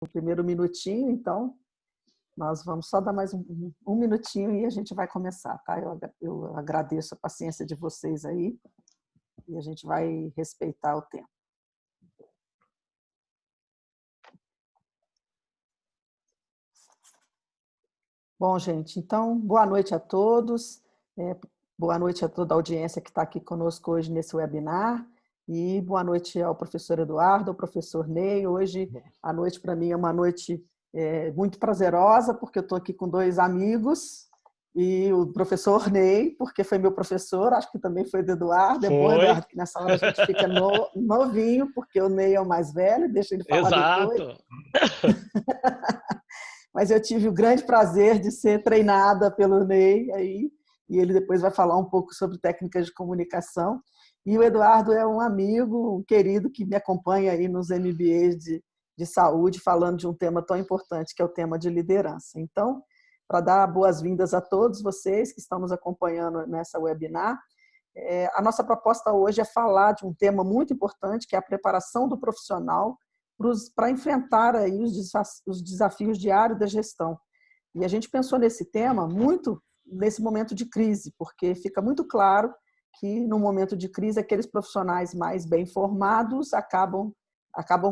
o primeiro minutinho, então nós vamos só dar mais um minutinho e a gente vai começar, tá? Eu agradeço a paciência de vocês aí e a gente vai respeitar o tempo. Bom, gente, então, boa noite a todos, boa noite a toda a audiência que está aqui conosco hoje nesse webinar e boa noite ao professor Eduardo, ao professor Ney. Hoje, a noite para mim é uma noite muito prazerosa, porque eu estou aqui com dois amigos, e o professor Ney, porque foi meu professor, acho que também foi do Eduardo. É bom, Eduardo, que nessa hora a gente fica novinho, porque o Ney é o mais velho, deixa ele falar depois. Exato. Mas eu tive o grande prazer de ser treinada pelo Ney, aí, e ele depois vai falar um pouco sobre técnicas de comunicação. E o Eduardo é um amigo, um querido, que me acompanha aí nos MBAs de saúde, falando de um tema tão importante, que é o tema de liderança. Então, para dar boas-vindas a todos vocês que estão nos acompanhando nessa webinar, a nossa proposta hoje é falar de um tema muito importante, que é a preparação do profissional para enfrentar aí os desafios diários da gestão. E a gente pensou nesse tema muito nesse momento de crise, porque fica muito claro que no momento de crise aqueles profissionais mais bem formados acabam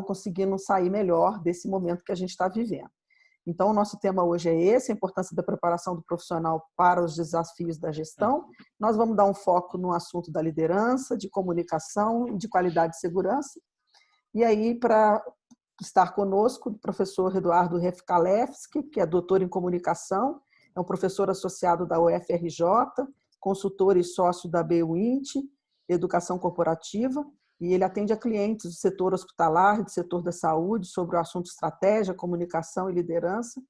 conseguindo sair melhor desse momento que a gente está vivendo. Então, o nosso tema hoje é esse, a importância da preparação do profissional para os desafios da gestão. Nós vamos dar um foco no assunto da liderança, de comunicação, de qualidade e segurança. E aí, para estar conosco, o professor Eduardo Refkalevski, que é doutor em comunicação, é um professor associado da UFRJ, consultor e sócio da BUINT, Educação Corporativa, e ele atende a clientes do setor hospitalar e do setor da saúde sobre o assunto estratégia, comunicação e liderança,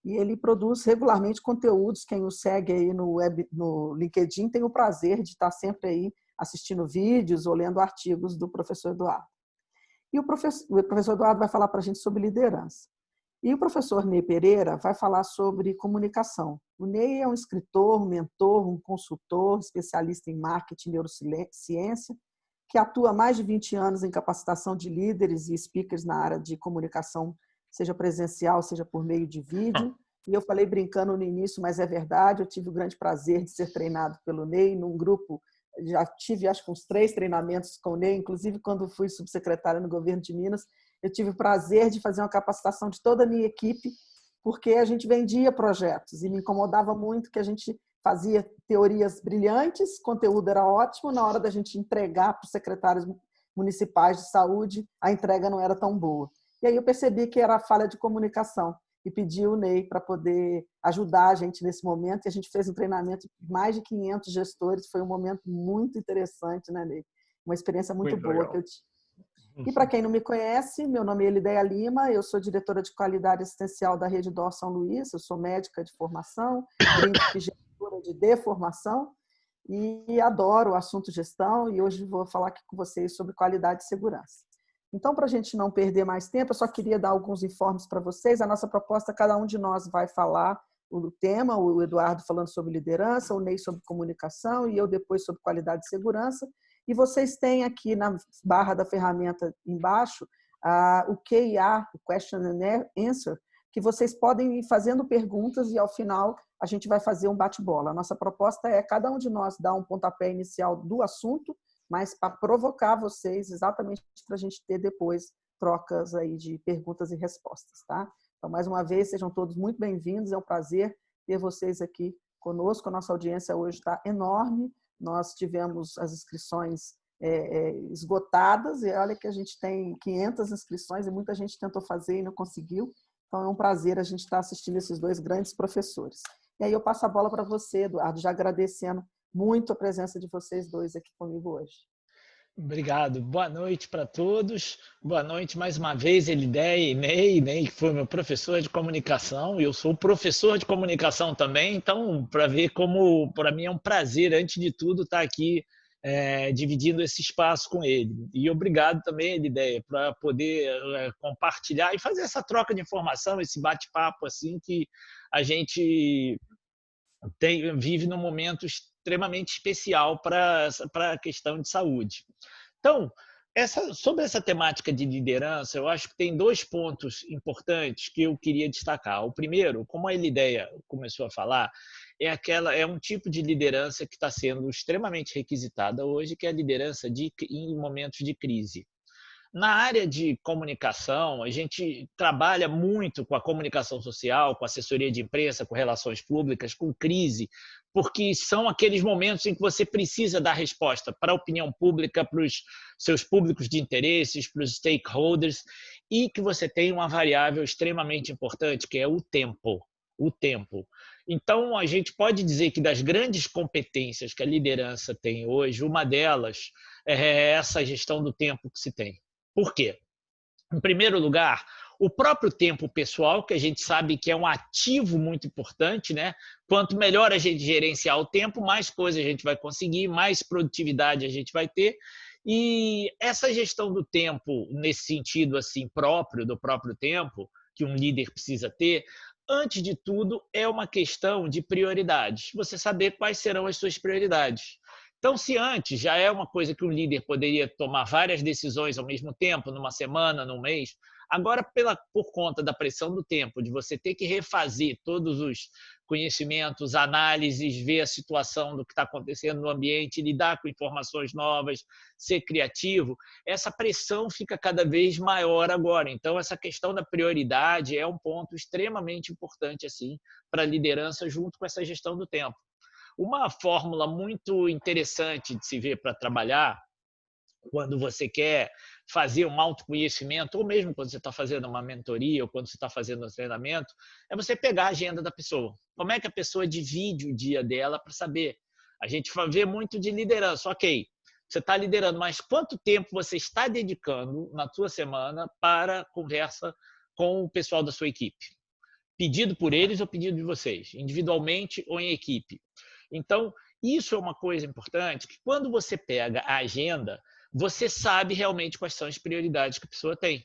e ele produz regularmente conteúdos. Quem o segue aí no LinkedIn tem o prazer de estar sempre aí assistindo vídeos ou lendo artigos do professor Eduardo. E o professor Eduardo vai falar para a gente sobre liderança. E o professor Ney Pereira vai falar sobre comunicação. O Ney é um escritor, um mentor, um consultor, especialista em marketing e neurociência, que atua há mais de 20 anos em capacitação de líderes e speakers na área de comunicação, seja presencial, seja por meio de vídeo. E eu falei brincando no início, mas é verdade, eu tive o grande prazer de ser treinado pelo Ney num grupo. Já tive, acho que uns 3 treinamentos com o Ney, inclusive quando fui subsecretária no governo de Minas, eu tive o prazer de fazer uma capacitação de toda a minha equipe, porque a gente vendia projetos e me incomodava muito que a gente fazia teorias brilhantes, conteúdo era ótimo, na hora da gente entregar para os secretários municipais de saúde, a entrega não era tão boa. E aí eu percebi que era a falha de comunicação e pedi o Ney para poder ajudar a gente nesse momento, e a gente fez um treinamento de mais de 500 gestores. Foi um momento muito interessante, né, Ney? Uma experiência muito boa legal. que eu tive. E para quem não me conhece, meu nome é Elideia Lima, eu sou diretora de qualidade assistencial da Rede DOR São Luís, eu sou médica de formação, brinco que gestora de formação, e adoro o assunto gestão, e hoje vou falar aqui com vocês sobre qualidade e segurança. Então, para a gente não perder mais tempo, eu só queria dar alguns informes para vocês. A nossa proposta, cada um de nós vai falar o tema, o Eduardo falando sobre liderança, o Ney sobre comunicação e eu depois sobre qualidade e segurança. E vocês têm aqui na barra da ferramenta embaixo o QIA, o Question and Answer, que vocês podem ir fazendo perguntas e ao final a gente vai fazer um bate-bola. A nossa proposta é cada um de nós dar um pontapé inicial do assunto, mas para provocar vocês, exatamente para a gente ter depois trocas aí de perguntas e respostas, tá? Então, mais uma vez, sejam todos muito bem-vindos, é um prazer ter vocês aqui conosco. A nossa audiência hoje está enorme, nós tivemos as inscrições esgotadas, e olha que a gente tem 500 inscrições e muita gente tentou fazer e não conseguiu, então é um prazer a gente estar assistindo esses dois grandes professores. E aí eu passo a bola para você, Eduardo, já agradecendo muito a presença de vocês dois aqui comigo hoje. Obrigado. Boa noite para todos. Boa noite mais uma vez, Elideia e Ney, que foi meu professor de comunicação. Eu sou professor de comunicação também, então, para ver como, para mim é um prazer, antes de tudo, estar aqui dividindo esse espaço com ele. E obrigado também, Elideia, para poder compartilhar e fazer essa troca de informação, esse bate-papo assim que a gente vive num momento extremamente especial para a questão de saúde. Então, Sobre essa temática de liderança, eu acho que tem 2 pontos importantes que eu queria destacar. O primeiro, como a Elideia começou a falar, é um tipo de liderança que está sendo extremamente requisitada hoje, que é a liderança em momentos de crise. Na área de comunicação, a gente trabalha muito com a comunicação social, com assessoria de imprensa, com relações públicas, com crise, porque são aqueles momentos em que você precisa dar resposta para a opinião pública, para os seus públicos de interesses, para os stakeholders, e que você tem uma variável extremamente importante, que é o tempo. O tempo. Então, a gente pode dizer que das grandes competências que a liderança tem hoje, uma delas é essa gestão do tempo que se tem. Por quê? Em primeiro lugar, o próprio tempo pessoal, que a gente sabe que é um ativo muito importante, né? Quanto melhor a gente gerenciar o tempo, mais coisas a gente vai conseguir, mais produtividade a gente vai ter. E essa gestão do tempo, nesse sentido assim próprio, do próprio tempo, que um líder precisa ter, antes de tudo, é uma questão de prioridades. Você saber quais serão as suas prioridades. Então, se antes já é uma coisa que um líder poderia tomar várias decisões ao mesmo tempo, numa semana, num mês, agora, por conta da pressão do tempo, de você ter que refazer todos os conhecimentos, análises, ver a situação do que está acontecendo no ambiente, lidar com informações novas, ser criativo, essa pressão fica cada vez maior agora. Então, essa questão da prioridade é um ponto extremamente importante assim, para a liderança, junto com essa gestão do tempo. Uma fórmula muito interessante de se ver para trabalhar, quando você quer fazer um autoconhecimento, ou mesmo quando você está fazendo uma mentoria, ou quando você está fazendo um treinamento, é você pegar a agenda da pessoa. Como é que a pessoa divide o dia dela para saber? A gente vê muito de liderança. Ok, você está liderando, mas quanto tempo você está dedicando na sua semana para conversa com o pessoal da sua equipe? Pedido por eles ou pedido de vocês? Individualmente ou em equipe? Então, isso é uma coisa importante, que quando você pega a agenda, você sabe realmente quais são as prioridades que a pessoa tem.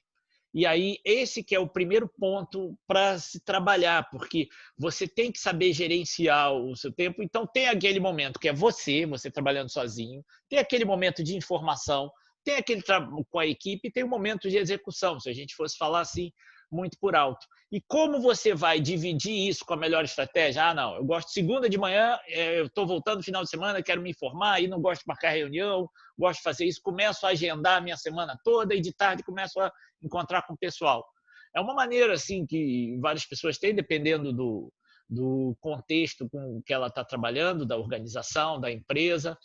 E aí, esse que é o primeiro ponto para se trabalhar, porque você tem que saber gerenciar o seu tempo. Então, tem aquele momento que é você trabalhando sozinho, tem aquele momento de informação, tem aquele com a equipe, tem o momento de execução, se a gente fosse falar assim, muito por alto. E como você vai dividir isso com a melhor estratégia? Ah, não, eu gosto de segunda de manhã, eu estou voltando no final de semana, quero me informar, e não gosto de marcar reunião, gosto de fazer isso, começo a agendar a minha semana toda e de tarde começo a encontrar com o pessoal. É uma maneira assim que várias pessoas têm, dependendo do contexto com que ela está trabalhando, da organização, da empresa.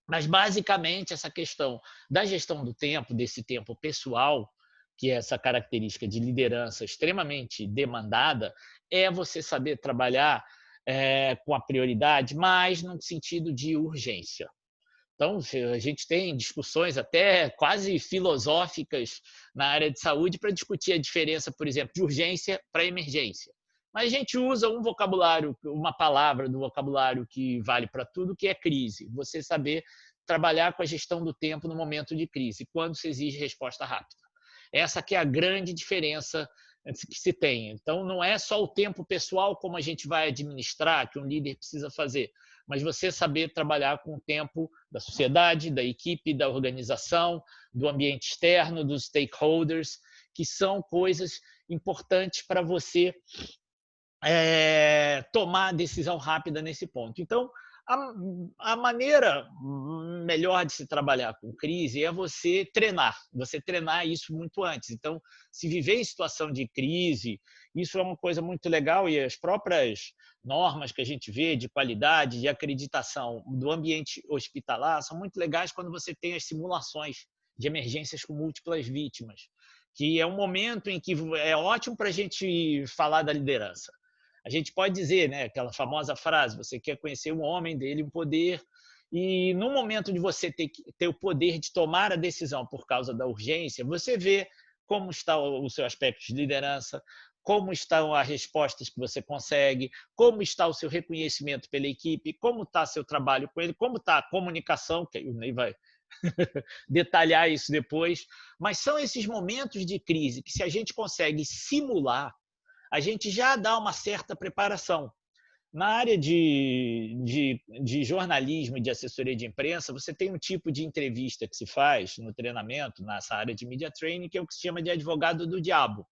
Mas, basicamente, essa questão da gestão do tempo, desse tempo pessoal, que é essa característica de liderança extremamente demandada, é você saber trabalhar com a prioridade, mas no sentido de urgência. Então, a gente tem discussões até quase filosóficas na área de saúde para discutir a diferença, por exemplo, de urgência para emergência. Mas a gente usa um vocabulário, uma palavra do vocabulário que vale para tudo, que é crise. Você saber trabalhar com a gestão do tempo no momento de crise, quando se exige resposta rápida. Essa que é a grande diferença que se tem. Então, não é só o tempo pessoal como a gente vai administrar, que um líder precisa fazer, mas você saber trabalhar com o tempo da sociedade, da equipe, da organização, do ambiente externo, dos stakeholders, que são coisas importantes para você tomar decisão rápida nesse ponto. Então, a maneira melhor de se trabalhar com crise é você treinar isso muito antes. Então, se viver em situação de crise, isso é uma coisa muito legal, e as próprias normas que a gente vê de qualidade, de acreditação do ambiente hospitalar são muito legais quando você tem as simulações de emergências com múltiplas vítimas, que é um momento em que é ótimo para a gente falar da liderança. A gente pode dizer, né, aquela famosa frase, você quer conhecer um homem, dele um poder, e no momento de você ter o poder de tomar a decisão por causa da urgência, você vê como está o seu aspecto de liderança, como estão as respostas que você consegue, como está o seu reconhecimento pela equipe, como está seu trabalho com ele, como está a comunicação, que o Ney vai detalhar isso depois, mas são esses momentos de crise que, se a gente consegue simular, a gente já dá uma certa preparação. Na área de jornalismo e de assessoria de imprensa, você tem um tipo de entrevista que se faz no treinamento, nessa área de media training, que é o que se chama de advogado do diabo,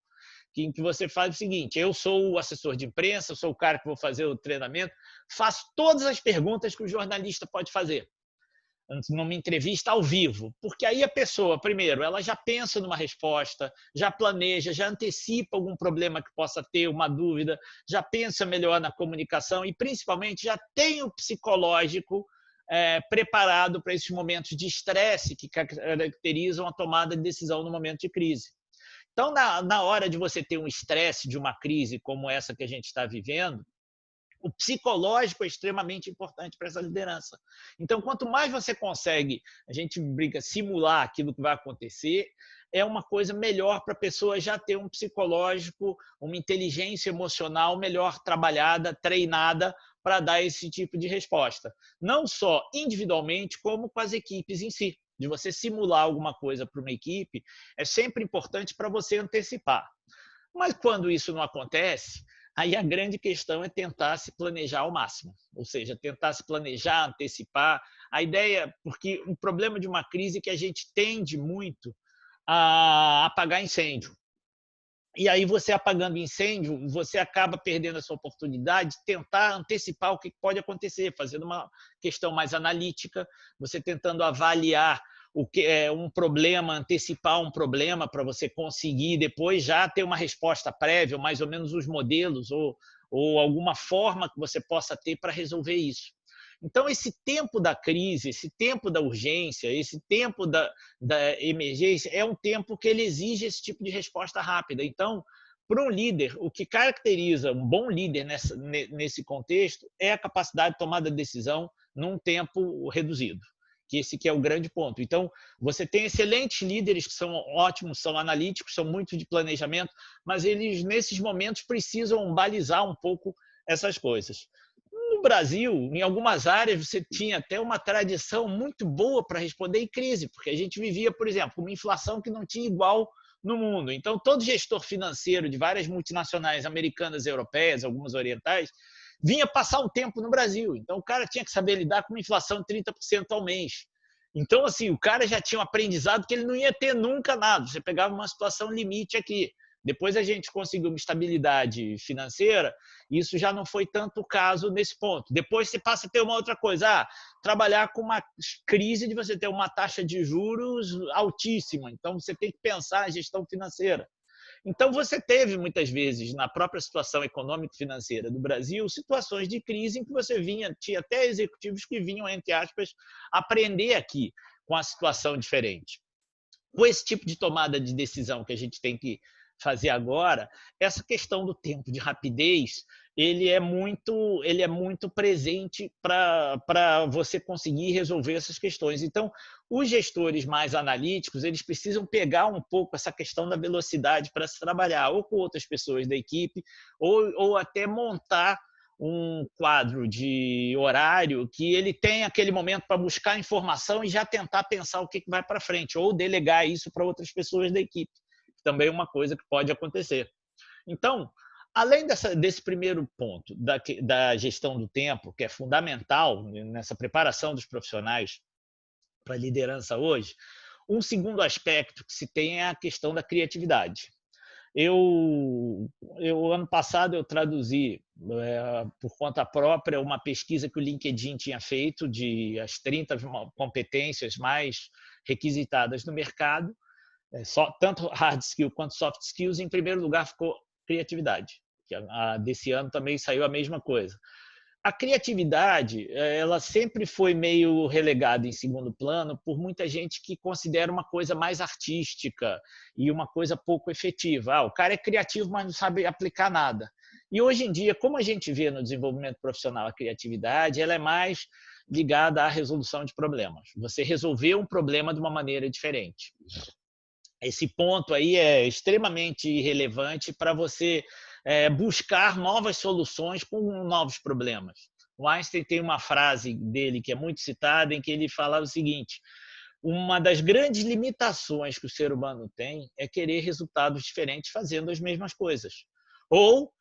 em que você faz o seguinte: eu sou o assessor de imprensa, eu sou o cara que vou fazer o treinamento, faço todas as perguntas que o jornalista pode fazer numa entrevista ao vivo, porque aí a pessoa, primeiro, ela já pensa numa resposta, já planeja, já antecipa algum problema que possa ter, uma dúvida, já pensa melhor na comunicação e, principalmente, já tem o psicológico preparado para esses momentos de estresse que caracterizam a tomada de decisão no momento de crise. Então, na hora de você ter um estresse de uma crise como essa que a gente está vivendo, o psicológico é extremamente importante para essa liderança. Então, quanto mais você consegue, a gente brinca, simular aquilo que vai acontecer, é uma coisa melhor para a pessoa já ter um psicológico, uma inteligência emocional melhor trabalhada, treinada para dar esse tipo de resposta. Não só individualmente, como com as equipes em si. De você simular alguma coisa para uma equipe, é sempre importante para você antecipar. Mas quando isso não acontece, aí a grande questão é tentar se planejar ao máximo, ou seja, tentar se planejar, antecipar. A ideia, porque o problema de uma crise é que a gente tende muito a apagar incêndio. E aí você apagando incêndio, você acaba perdendo essa oportunidade de tentar antecipar o que pode acontecer, fazendo uma questão mais analítica, você tentando avaliar o que é um problema, antecipar um problema para você conseguir depois já ter uma resposta prévia, mais ou menos os modelos ou alguma forma que você possa ter para resolver isso. Então, esse tempo da crise, esse tempo da urgência, esse tempo da emergência, é um tempo que ele exige esse tipo de resposta rápida. Então, para um líder, o que caracteriza um bom líder nesse contexto é a capacidade de tomada de decisão num tempo reduzido. Que esse que é o grande ponto. Então, você tem excelentes líderes que são ótimos, são analíticos, são muito de planejamento, mas eles, nesses momentos, precisam balizar um pouco essas coisas. No Brasil, em algumas áreas, você tinha até uma tradição muito boa para responder em crise, porque a gente vivia, por exemplo, uma inflação que não tinha igual no mundo. Então, todo gestor financeiro de várias multinacionais americanas e europeias, algumas orientais, vinha passar um tempo no Brasil. Então, o cara tinha que saber lidar com uma inflação de 30% ao mês. Então, assim, o cara já tinha um aprendizado que ele não ia ter nunca nada. Você pegava uma situação limite aqui. Depois a gente conseguiu uma estabilidade financeira, isso já não foi tanto o caso nesse ponto. Depois você passa a ter uma outra coisa, trabalhar com uma crise de você ter uma taxa de juros altíssima, então você tem que pensar em gestão financeira. Então você teve muitas vezes na própria situação econômica e financeira do Brasil situações de crise em que você tinha até executivos que vinham, entre aspas, aprender aqui com a situação diferente. Com esse tipo de tomada de decisão que a gente tem que fazer agora, essa questão do tempo, de rapidez, ele é muito presente para você conseguir resolver essas questões. Então, os gestores mais analíticos, eles precisam pegar um pouco essa questão da velocidade para se trabalhar, ou com outras pessoas da equipe, ou até montar um quadro de horário que ele tem aquele momento para buscar informação e já tentar pensar o que vai para frente, ou delegar isso para outras pessoas da equipe. Também é uma coisa que pode acontecer. Então, além desse primeiro ponto da gestão do tempo, que é fundamental nessa preparação dos profissionais para a liderança hoje, um segundo aspecto que se tem é a questão da criatividade. Ano passado, eu traduzi por conta própria uma pesquisa que o LinkedIn tinha feito de as 30 competências mais requisitadas no mercado, tanto hard skill quanto soft skills. Em primeiro lugar ficou criatividade, que desse ano também saiu a mesma coisa. A criatividade, ela sempre foi meio relegada em segundo plano por muita gente que considera uma coisa mais artística e uma coisa pouco efetiva. O cara é criativo, mas não sabe aplicar nada. E hoje em dia, como a gente vê no desenvolvimento profissional a criatividade, ela é mais ligada à resolução de problemas. Você resolver um problema de uma maneira diferente. Esse ponto aí é extremamente relevante para você buscar novas soluções com novos problemas. O Einstein tem uma frase dele que é muito citada, em que ele fala o seguinte: uma das grandes limitações que o ser humano tem é querer resultados diferentes fazendo as mesmas coisas. Ou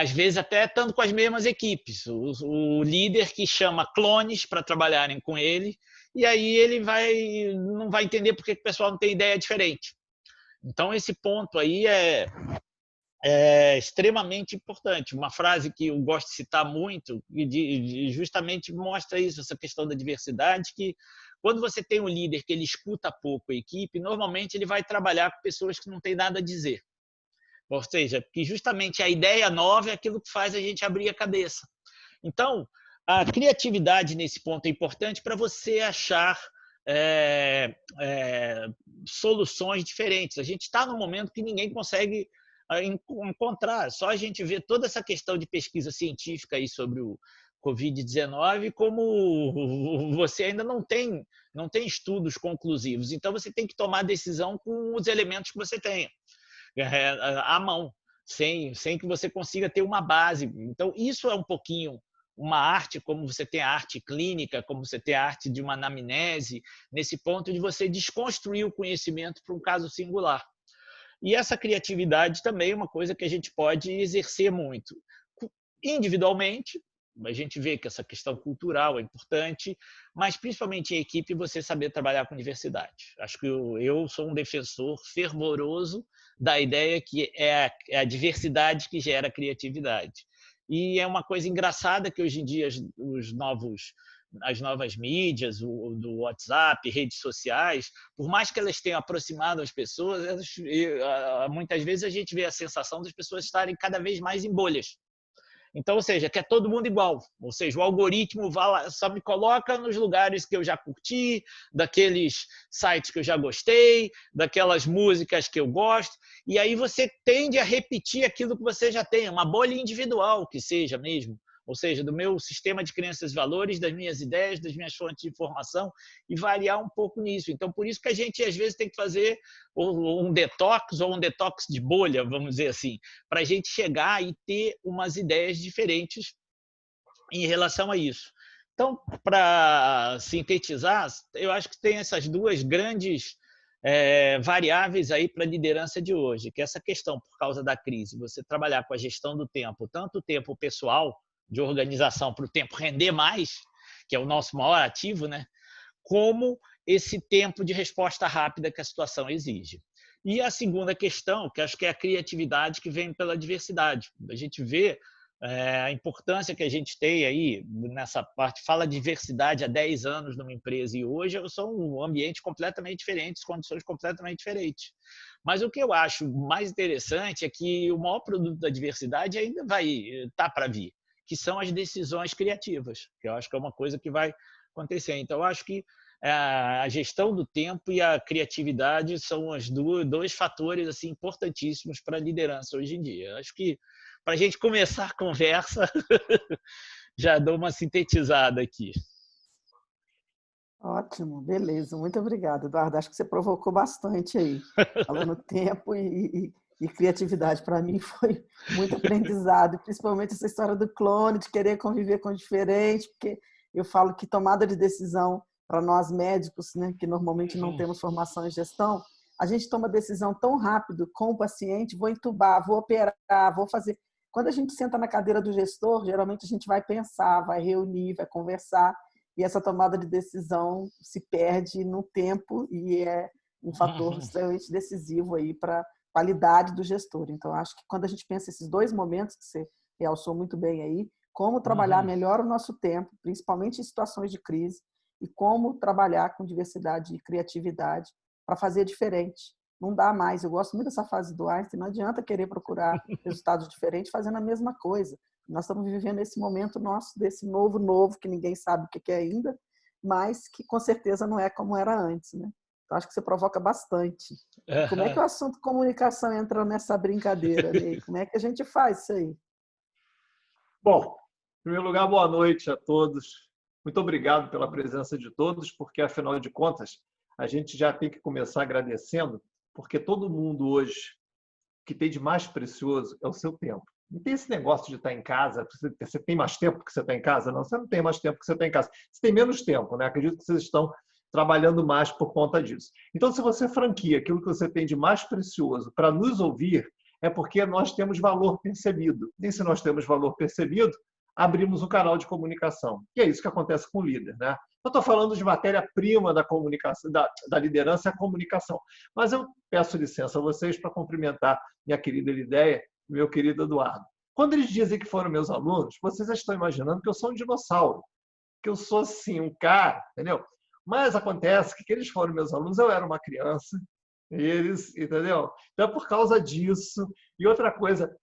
às vezes até estando com as mesmas equipes. O líder que chama clones para trabalharem com ele, e aí ele não vai entender por que o pessoal não tem ideia diferente. Então, esse ponto aí é extremamente importante. Uma frase que eu gosto de citar muito, e justamente mostra isso, essa questão da diversidade, que quando você tem um líder que ele escuta pouco a equipe, normalmente ele vai trabalhar com pessoas que não têm nada a dizer. Ou seja, que justamente a ideia nova é aquilo que faz a gente abrir a cabeça. Então, a criatividade nesse ponto é importante para você achar soluções diferentes. A gente está num momento que ninguém consegue encontrar. Só a gente vê toda essa questão de pesquisa científica aí sobre o Covid-19, como você ainda não tem estudos conclusivos. Então, você tem que tomar decisão com os elementos que você tenha à mão, sem que você consiga ter uma base. Então, isso é um pouquinho uma arte, como você tem a arte clínica, como você tem a arte de uma anamnese, nesse ponto de você desconstruir o conhecimento para um caso singular. E essa criatividade também é uma coisa que a gente pode exercer muito. Individualmente, a gente vê que essa questão cultural é importante, mas principalmente em equipe você saber trabalhar com diversidade. Acho que eu sou um defensor fervoroso da ideia que é a diversidade que gera criatividade. E é uma coisa engraçada que hoje em dia as novas mídias, do WhatsApp, redes sociais, por mais que elas tenham aproximado as pessoas, muitas vezes a gente vê a sensação das pessoas estarem cada vez mais em bolhas. Então, ou seja, quer todo mundo igual. Ou seja, o algoritmo só me coloca nos lugares que eu já curti, daqueles sites que eu já gostei, daquelas músicas que eu gosto. E aí você tende a repetir aquilo que você já tem, uma bolha individual que seja mesmo. Ou seja, do meu sistema de crenças e valores, das minhas ideias, das minhas fontes de informação, e variar um pouco nisso. Então, por isso que a gente, às vezes, tem que fazer um detox, ou um detox de bolha, vamos dizer assim, para a gente chegar e ter umas ideias diferentes em relação a isso. Então, para sintetizar, eu acho que tem essas duas grandes variáveis aí para a liderança de hoje, que é essa questão, por causa da crise, você trabalhar com a gestão do tempo, tanto o tempo pessoal, de organização para o tempo render mais, que é o nosso maior ativo, né? Como esse tempo de resposta rápida que a situação exige. E a segunda questão, que acho que é a criatividade que vem pela diversidade. A gente vê a importância que a gente tem aí nessa parte, fala diversidade há 10 anos numa empresa e hoje são um ambiente completamente diferente, condições completamente diferentes. Mas o que eu acho mais interessante é que o maior produto da diversidade ainda vai estar para vir, que são as decisões criativas, que eu acho que é uma coisa que vai acontecer. Então, eu acho que a gestão do tempo e a criatividade são os dois fatores assim, importantíssimos para a liderança hoje em dia. Eu acho que, para a gente começar a conversa, já dou uma sintetizada aqui. Ótimo, beleza. Muito obrigada, Eduardo. Acho que você provocou bastante aí, falando tempo e criatividade. Para mim foi muito aprendizado, principalmente essa história do clone, de querer conviver com o diferente, porque eu falo que tomada de decisão para nós médicos, né, que normalmente não temos formação em gestão, a gente toma decisão tão rápido com o paciente, vou entubar, vou operar, vou fazer. Quando a gente senta na cadeira do gestor, geralmente a gente vai pensar, vai reunir, vai conversar, e essa tomada de decisão se perde no tempo e é um fator extremamente decisivo aí para a qualidade do gestor. Então, acho que quando a gente pensa esses dois momentos que você realçou muito bem aí, como trabalhar melhor o nosso tempo, principalmente em situações de crise, e como trabalhar com diversidade e criatividade para fazer diferente. Não dá mais. Eu gosto muito dessa fase do Einstein, não adianta querer procurar resultados diferentes fazendo a mesma coisa. Nós estamos vivendo esse momento nosso, desse novo, que ninguém sabe o que é ainda, mas que com certeza não é como era antes, né? Então, acho que você provoca bastante. E como é que o assunto comunicação entra nessa brincadeira, Ney? Como é que a gente faz isso aí? Bom, em primeiro lugar, boa noite a todos. Muito obrigado pela presença de todos, porque, afinal de contas, a gente já tem que começar agradecendo, porque todo mundo hoje, o que tem de mais precioso é o seu tempo. Não tem esse negócio de estar em casa, você tem mais tempo que você está em casa? Não, você não tem mais tempo que você está em casa. Você tem menos tempo, né? Acredito que vocês estão trabalhando mais por conta disso. Então, se você franquia aquilo que você tem de mais precioso para nos ouvir, é porque nós temos valor percebido. E se nós temos valor percebido, abrimos um canal de comunicação. E é isso que acontece com o líder, né? Eu estou falando de matéria-prima da comunicação, da liderança, a comunicação. Mas eu peço licença a vocês para cumprimentar minha querida Elideia e meu querido Eduardo. Quando eles dizem que foram meus alunos, vocês já estão imaginando que eu sou um dinossauro, que eu sou, assim, um cara, entendeu? Mas acontece que eles foram meus alunos, eu era uma criança, eles, entendeu? Então, é por causa disso. E outra coisa,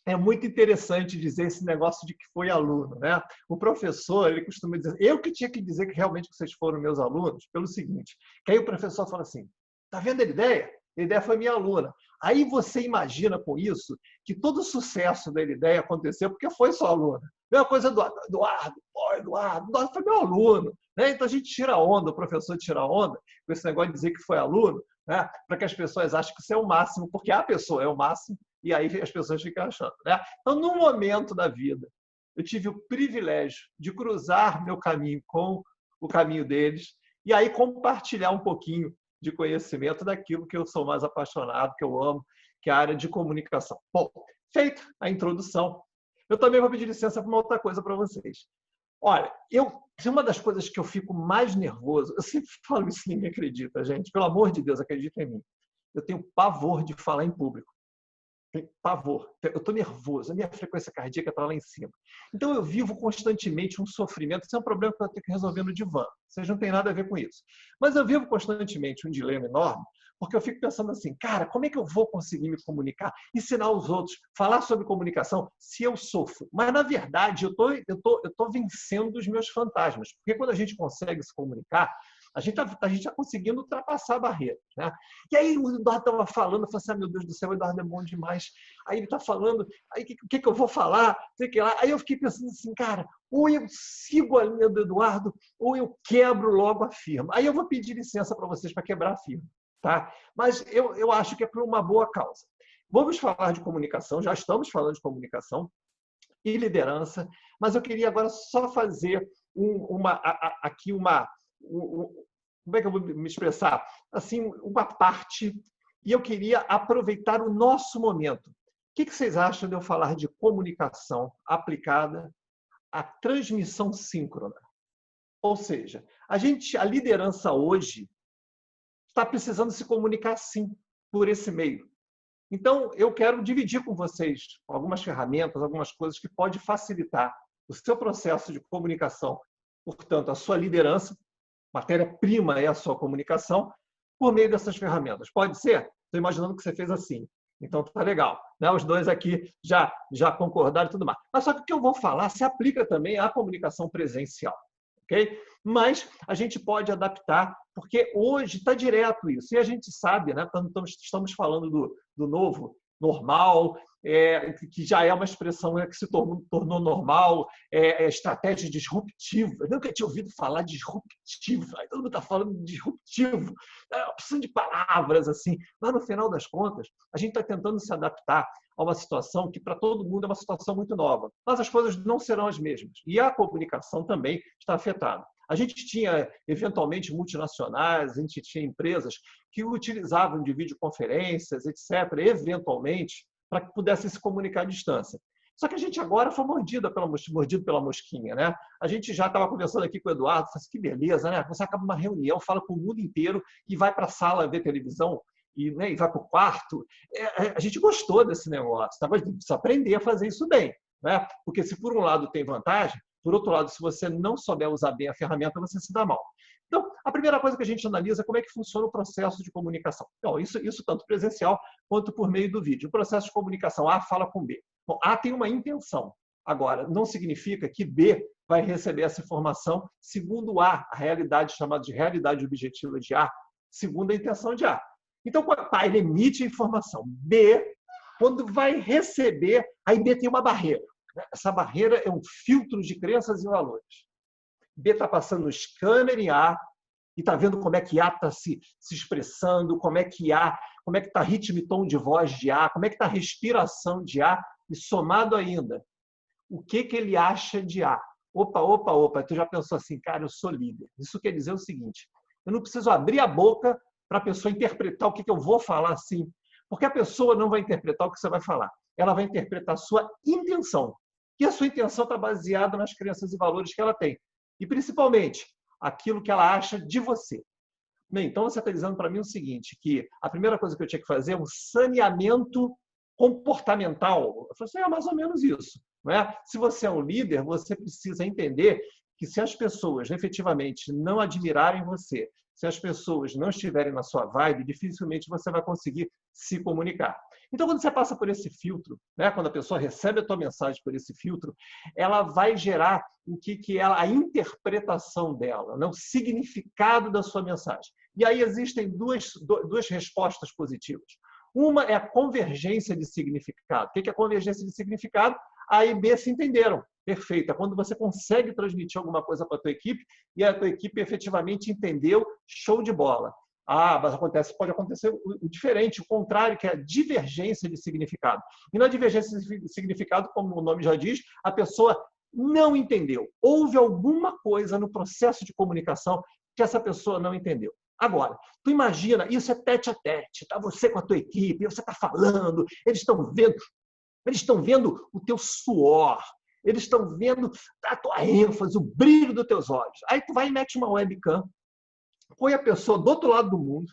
é muito interessante dizer esse negócio de que foi aluno, né? O professor, ele costuma dizer, eu que tinha que dizer que realmente vocês foram meus alunos, pelo seguinte, que aí o professor fala assim, tá vendo a ideia? A ideia foi minha aluna. Aí você imagina com isso que todo o sucesso da ideia aconteceu porque foi sua aluna. Mesma coisa do Eduardo foi meu aluno. Né? Então a gente tira onda, o professor tira onda com esse negócio de dizer que foi aluno, né? Para que as pessoas achem que isso é o máximo, porque a pessoa é o máximo, e aí as pessoas ficam achando. Né? Então, num momento da vida, eu tive o privilégio de cruzar meu caminho com o caminho deles, e aí compartilhar um pouquinho de conhecimento daquilo que eu sou mais apaixonado, que eu amo, que é a área de comunicação. Bom, feita a introdução, eu também vou pedir licença para uma outra coisa para vocês. Olha, uma das coisas que eu fico mais nervoso, eu sempre falo isso, ninguém acredita, gente, pelo amor de Deus, acredita em mim. Eu tenho pavor de falar em público. Tenho pavor. Eu estou nervoso, a minha frequência cardíaca está lá em cima. Então, eu vivo constantemente um sofrimento. Isso é um problema que eu tenho que resolver no divã. Vocês não têm nada a ver com isso. Mas eu vivo constantemente um dilema enorme, porque eu fico pensando assim, cara, como é que eu vou conseguir me comunicar, ensinar os outros, falar sobre comunicação, se eu sofro? Mas, na verdade, eu tô vencendo os meus fantasmas. Porque quando a gente consegue se comunicar, a gente está conseguindo ultrapassar a barreira. Né? E aí o Eduardo estava falando, eu falei assim, meu Deus do céu, o Eduardo é bom demais. Aí ele está falando, aí o que eu vou falar? Sei que lá. Aí eu fiquei pensando assim, cara, ou eu sigo a linha do Eduardo, ou eu quebro logo a firma. Aí eu vou pedir licença para vocês para quebrar a firma. Tá? Mas eu acho que é por uma boa causa. Vamos falar de comunicação, já estamos falando de comunicação e liderança, mas eu queria agora só fazer aqui uma... Como é que eu vou me expressar? Assim, uma parte, e eu queria aproveitar o nosso momento. O que vocês acham de eu falar de comunicação aplicada à transmissão síncrona? Ou seja, a liderança hoje está precisando se comunicar sim por esse meio. Então, eu quero dividir com vocês algumas ferramentas, algumas coisas que podem facilitar o seu processo de comunicação, portanto, a sua liderança. Matéria-prima é a sua comunicação por meio dessas ferramentas. Pode ser? Estou imaginando que você fez assim. Então, tá legal. Né? Os dois aqui já concordaram e tudo mais. Mas só que o que eu vou falar se aplica também à comunicação presencial. Okay? Mas a gente pode adaptar, porque hoje está direto isso. E a gente sabe, né? Estamos falando do novo normal, que já é uma expressão que se tornou normal, estratégia disruptiva. Eu nunca tinha ouvido falar disruptiva. Todo mundo está falando de disruptivo. É uma opção de palavras, assim. Mas, no final das contas, a gente está tentando se adaptar a uma situação que, para todo mundo, é uma situação muito nova. Mas as coisas não serão as mesmas. E a comunicação também está afetada. A gente tinha, eventualmente, multinacionais, a gente tinha empresas que utilizavam de videoconferências, etc., eventualmente, para que pudessem se comunicar à distância. Só que a gente agora foi mordido pela mosquinha. Né? A gente já estava conversando aqui com o Eduardo, falei assim, que beleza, né? Você acaba uma reunião, fala com o mundo inteiro e vai para a sala ver televisão e vai para o quarto. A gente gostou desse negócio, tá? Mas precisa aprender a fazer isso bem. Né? Porque se por um lado tem vantagem, por outro lado, se você não souber usar bem a ferramenta, você se dá mal. Então, a primeira coisa que a gente analisa é como é que funciona o processo de comunicação. Então, isso tanto presencial quanto por meio do vídeo. O processo de comunicação, A fala com B. Bom, A tem uma intenção. Agora, não significa que B vai receber essa informação segundo A, a realidade chamada de realidade objetiva de A, segundo a intenção de A. Então, A, ele emite a informação. B, quando vai receber, aí B tem uma barreira. Essa barreira é um filtro de crenças e valores. B está passando no scanner em A e está vendo como é que A está se expressando, como é que está ritmo e tom de voz de A, como é que está a respiração de A, e somado ainda, o que ele acha de A. Opa, tu já pensou assim, cara, eu sou líder. Isso quer dizer o seguinte, eu não preciso abrir a boca para a pessoa interpretar o que eu vou falar assim, Porque a pessoa não vai interpretar o que você vai falar. Ela vai interpretar a sua intenção. E a sua intenção está baseada nas crenças e valores que ela tem. E, principalmente, aquilo que ela acha de você. Bem, então, você está dizendo para mim o seguinte, que a primeira coisa que eu tinha que fazer é um saneamento comportamental. Eu falei assim, é mais ou menos isso. Não é? Se você é um líder, você precisa entender que se as pessoas efetivamente não admirarem você, se as pessoas não estiverem na sua vibe, dificilmente você vai conseguir se comunicar. Então, quando você passa por esse filtro, né, quando a pessoa recebe a tua mensagem por esse filtro, ela vai gerar o que é a interpretação dela, né, o significado da sua mensagem. E aí existem duas respostas positivas. Uma é a convergência de significado. O que é a convergência de significado? A e B se entenderam. Perfeito. É quando você consegue transmitir alguma coisa para a tua equipe e a tua equipe efetivamente entendeu, show de bola. Mas pode acontecer o diferente, o contrário, que é a divergência de significado. E na divergência de significado, como o nome já diz, a pessoa não entendeu. Houve alguma coisa no processo de comunicação que essa pessoa não entendeu. Agora, tu imagina, isso é tete a tete, tá? Você com a tua equipe, você está falando, eles estão vendo o teu suor, eles estão vendo a tua ênfase, o brilho dos teus olhos. Aí tu vai e mete uma webcam, põe a pessoa do outro lado do mundo,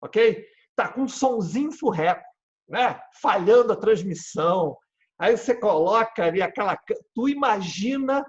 ok? Tá com um sonzinho furreco, né? Falhando a transmissão. Aí você coloca ali aquela... Tu imagina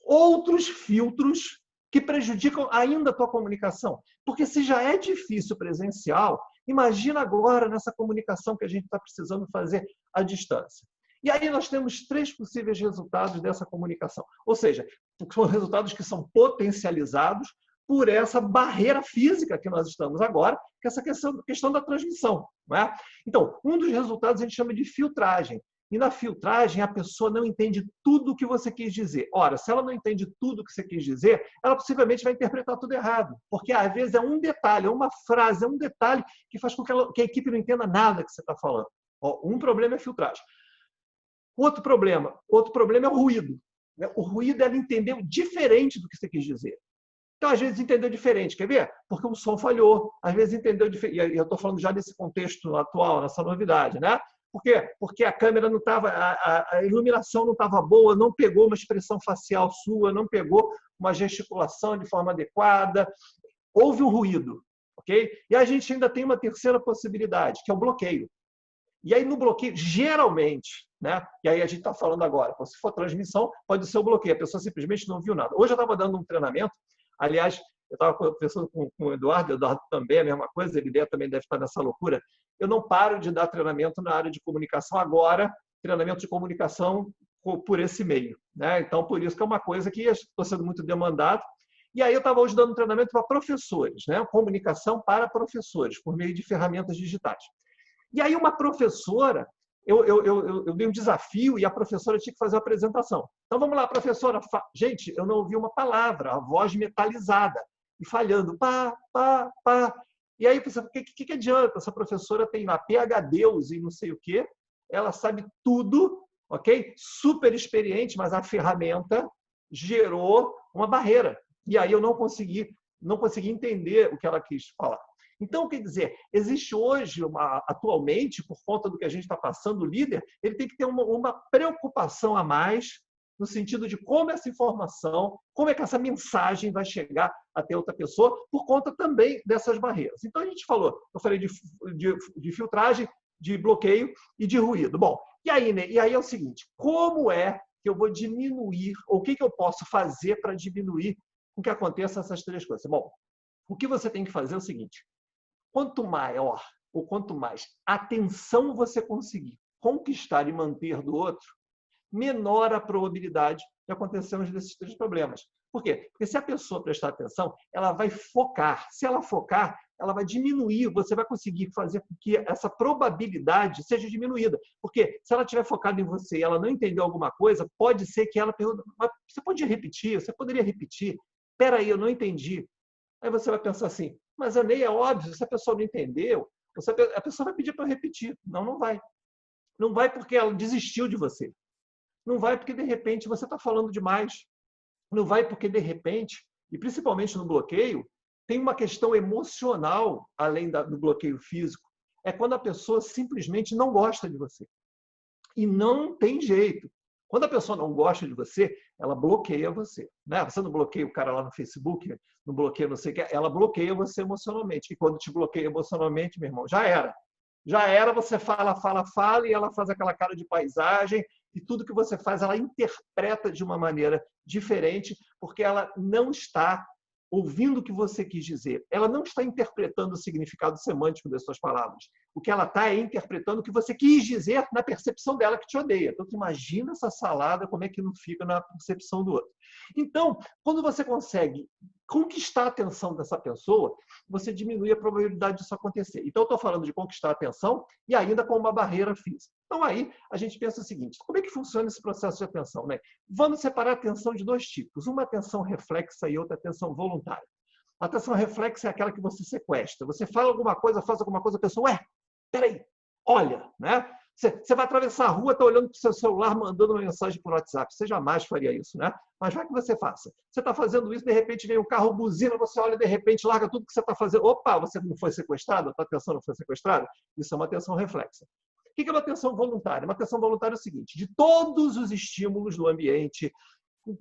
outros filtros que prejudicam ainda a tua comunicação. Porque se já é difícil presencial, imagina agora nessa comunicação que a gente está precisando fazer à distância. E aí nós temos 3 possíveis resultados dessa comunicação. Ou seja, são resultados que são potencializados por essa barreira física que nós estamos agora, que é essa questão da transmissão. Não é? Então, um dos resultados a gente chama de filtragem. E na filtragem, a pessoa não entende tudo o que você quis dizer. Ora, se ela não entende tudo o que você quis dizer, ela possivelmente vai interpretar tudo errado. Porque, às vezes, é um detalhe, é uma frase, é um detalhe que faz com que a equipe não entenda nada que você está falando. Um problema é a filtragem. Outro problema é o ruído. O ruído ela entendeu diferente do que você quis dizer. Então, às vezes, entendeu diferente. Quer ver? Porque o som falhou. Às vezes, entendeu diferente. E eu estou falando já desse contexto atual, nessa novidade, né? Por quê? Porque a câmera não estava, a iluminação não estava boa, não pegou uma expressão facial sua, não pegou uma gesticulação de forma adequada. Houve um ruído, ok? E a gente ainda tem uma terceira possibilidade, que é o bloqueio. E aí, no bloqueio, geralmente, né? E aí a gente está falando agora, se for transmissão, pode ser o bloqueio. A pessoa simplesmente não viu nada. Hoje eu estava dando um treinamento, aliás, eu estava conversando com o Eduardo também é a mesma coisa, ele também deve estar nessa loucura. Eu não paro de dar treinamento na área de comunicação agora, treinamento de comunicação por esse meio, né? Então, por isso que é uma coisa que estou sendo muito demandado. E aí eu estava hoje dando treinamento para professores, né? Comunicação para professores, por meio de ferramentas digitais. E aí uma professora, eu dei um desafio e a professora tinha que fazer uma apresentação. Então, vamos lá, professora. Gente, eu não ouvi uma palavra, a voz metalizada e falhando. Pá, pá, pá. E aí, o que adianta? Essa professora tem lá PhDs e não sei o quê, ela sabe tudo, ok? Super experiente, mas a ferramenta gerou uma barreira. E aí eu não consegui entender o que ela quis falar. Então, quer dizer, existe hoje, atualmente, por conta do que a gente está passando, o líder, ele tem que ter uma preocupação a mais no sentido de como essa informação, como é que essa mensagem vai chegar até outra pessoa, por conta também dessas barreiras. Então, a gente falou, eu falei de filtragem, de bloqueio e de ruído. Bom, e aí, né? E aí é o seguinte, como é que eu vou diminuir, ou o que eu posso fazer para diminuir com que aconteça essas 3 coisas? Bom, o que você tem que fazer é o seguinte, quanto maior ou quanto mais atenção você conseguir conquistar e manter do outro, menor a probabilidade de acontecer um desses 3 problemas. Por quê? Porque se a pessoa prestar atenção, ela vai focar. Se ela focar, ela vai diminuir, você vai conseguir fazer com que essa probabilidade seja diminuída. Porque se ela estiver focada em você e ela não entendeu alguma coisa, pode ser que ela pergunte, mas você poderia repetir? Você poderia repetir? Espera aí, eu não entendi. Aí você vai pensar assim, mas Ney, é óbvio, se a pessoa não entendeu, a pessoa vai pedir para eu repetir. Não, não vai. Não vai porque ela desistiu de você. Não vai porque, de repente, você está falando demais. Não vai porque, de repente, e principalmente no bloqueio, tem uma questão emocional, além do bloqueio físico. é quando a pessoa simplesmente não gosta de você. E não tem jeito. Quando a pessoa não gosta de você, ela bloqueia você. Né? Você não bloqueia o cara lá no Facebook, não bloqueia não sei o que, ela bloqueia você emocionalmente. E quando te bloqueia emocionalmente, meu irmão, já era. Já era, você fala, fala, fala, e ela faz aquela cara de paisagem, e tudo que você faz, ela interpreta de uma maneira diferente, porque ela não está ouvindo o que você quis dizer. Ela não está interpretando o significado semântico das suas palavras. O que ela está é interpretando o que você quis dizer na percepção dela que te odeia. Então, tu imagina essa salada, como é que não fica na percepção do outro. Então, quando você consegue conquistar a atenção dessa pessoa, você diminui a probabilidade disso acontecer. Então, eu estou falando de conquistar a atenção e ainda com uma barreira física. Então, aí, a gente pensa o seguinte, como é que funciona esse processo de atenção? Né? Vamos separar a atenção de dois tipos, uma atenção reflexa e outra atenção voluntária. A atenção reflexa é aquela que você sequestra. Você fala alguma coisa, faz alguma coisa, a pessoa, ué, peraí, olha, né? Você vai atravessar a rua, está olhando para o seu celular, mandando uma mensagem por WhatsApp. Você jamais faria isso, né? Mas vai que você faça. Você está fazendo isso, de repente vem um carro, buzina, você olha, de repente larga tudo que você está fazendo. Opa, você não foi sequestrado? A tua atenção não foi sequestrada? Isso é uma atenção reflexa. O que é uma atenção voluntária? Uma atenção voluntária é o seguinte, de todos os estímulos do ambiente,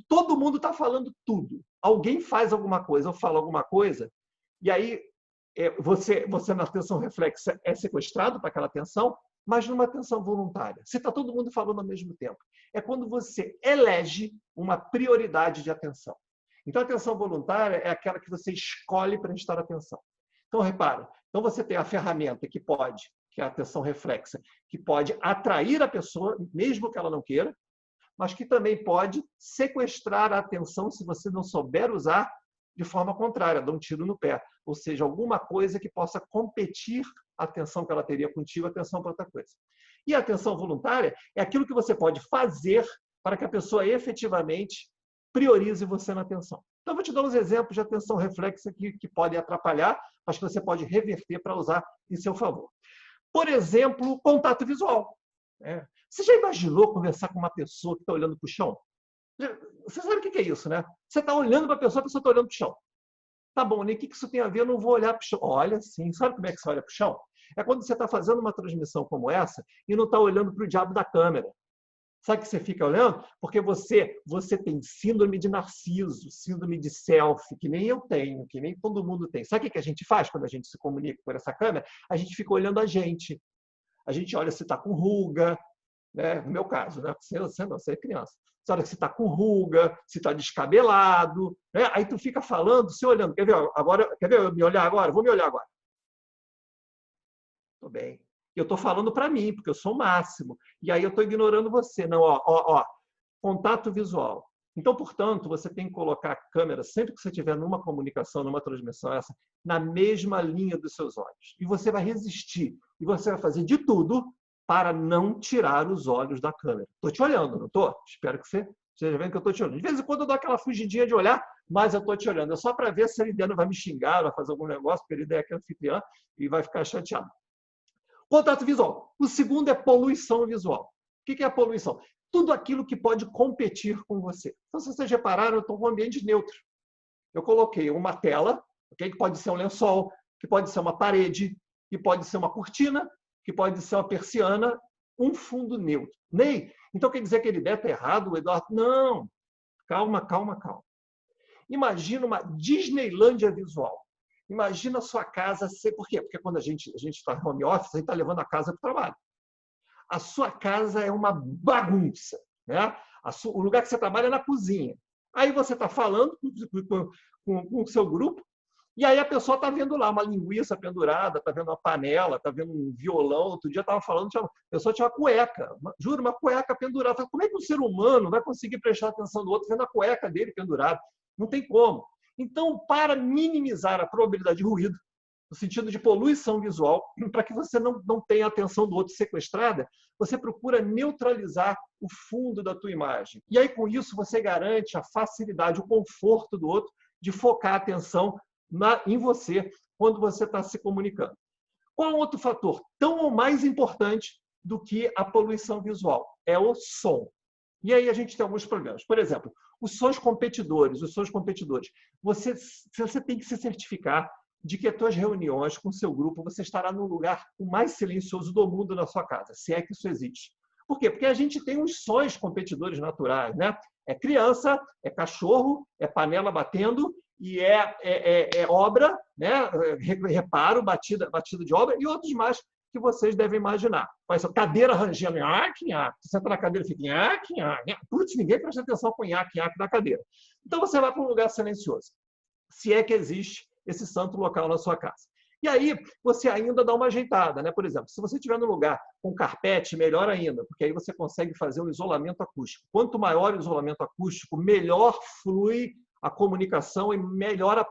todo mundo está falando tudo. Alguém faz alguma coisa ou fala alguma coisa, e aí você na atenção reflexa é sequestrado para aquela atenção, mas numa atenção voluntária. Se está todo mundo falando ao mesmo tempo. É quando você elege uma prioridade de atenção. Então, a atenção voluntária é aquela que você escolhe prestar atenção. Então, repara, então você tem a ferramenta que é a atenção reflexa, que pode atrair a pessoa, mesmo que ela não queira, mas que também pode sequestrar a atenção se você não souber usar de forma contrária, dar um tiro no pé. Ou seja, alguma coisa que possa competir a atenção que ela teria contigo, a atenção para outra coisa. E a atenção voluntária é aquilo que você pode fazer para que a pessoa efetivamente priorize você na atenção. Então, eu vou te dar uns exemplos de atenção reflexa que podem atrapalhar, mas que você pode reverter para usar em seu favor. Por exemplo, contato visual. Você já imaginou conversar com uma pessoa que está olhando para o chão? Você sabe o que é isso, né? Você está olhando para a pessoa está olhando para o chão. Tá bom, Ney, o que isso tem a ver? Eu não vou olhar para o chão. Olha, sim. Sabe como é que você olha para o chão? É quando você está fazendo uma transmissão como essa e não está olhando para o diabo da câmera. Sabe que você fica olhando? Porque você tem síndrome de narciso, síndrome de selfie, que nem eu tenho, que nem todo mundo tem. Sabe o que a gente faz quando a gente se comunica por essa câmera? A gente fica olhando a gente. A gente olha se está com ruga, né? No meu caso, né? Você é criança. Você olha se está com ruga, se está descabelado, né? Aí tu fica falando, se olhando. Quer ver agora? Quer ver eu me olhar agora? Vou me olhar agora. Tô bem. Eu estou falando para mim, porque eu sou o máximo. E aí eu estou ignorando você. Não, contato visual. Então, portanto, você tem que colocar a câmera, sempre que você estiver numa comunicação, numa transmissão essa, na mesma linha dos seus olhos. E você vai resistir. E você vai fazer de tudo para não tirar os olhos da câmera. Estou te olhando, não estou? Espero que você esteja vendo que eu estou te olhando. De vez em quando eu dou aquela fugidinha de olhar, mas eu estou te olhando. É só para ver se a Lidiana vai me xingar, vai fazer algum negócio, porque a Lidiana é aqui anfitriã e vai ficar chateado. Contato visual. O segundo é poluição visual. O que é a poluição? Tudo aquilo que pode competir com você. Então, se vocês repararam, eu estou com um ambiente neutro. Eu coloquei uma tela, okay, que pode ser um lençol, que pode ser uma parede, que pode ser uma cortina, que pode ser uma persiana, um fundo neutro. Ney, então quer dizer que ele deve estar errado, Eduardo? Não. Calma. Imagina uma Disneylândia visual. Imagina a sua casa ser... Por quê? Porque quando a gente está em home office, a gente está levando a casa para o trabalho. A sua casa é uma bagunça, né? O lugar que você trabalha é na cozinha. Aí você está falando com o seu grupo, e aí a pessoa está vendo lá uma linguiça pendurada, está vendo uma panela, está vendo um violão. Outro dia estava falando, a pessoa tinha uma cueca, juro, uma cueca pendurada. Como é que um ser humano vai conseguir prestar atenção do outro vendo a cueca dele pendurada? Não tem como. Então, para minimizar a probabilidade de ruído, no sentido de poluição visual, para que você não tenha a atenção do outro sequestrada, você procura neutralizar o fundo da tua imagem. E aí, com isso, você garante a facilidade, o conforto do outro de focar a atenção em você quando você está se comunicando. Qual é um outro fator tão ou mais importante do que a poluição visual? É o som. E aí a gente tem alguns problemas. Por exemplo, os sons competidores. Você tem que se certificar de que as tuas reuniões com o seu grupo, você estará no lugar o mais silencioso do mundo na sua casa, se é que isso existe. Por quê? Porque a gente tem os sons competidores naturais, né? É criança, é cachorro, é panela batendo e é obra, né? Reparo, batida de obra e outros mais que vocês devem imaginar. Cadeira rangendo, nhaque, nhaque. Você senta na cadeira e fica nhaque, nhaque. Putz, ninguém presta atenção com nhaque, nhaque na cadeira. Então você vai para um lugar silencioso, se é que existe esse santo local na sua casa. E aí você ainda dá uma ajeitada, né? Por exemplo, se você estiver no lugar com carpete, melhor ainda, porque aí você consegue fazer um isolamento acústico. Quanto maior o isolamento acústico, melhor flui a comunicação e maior a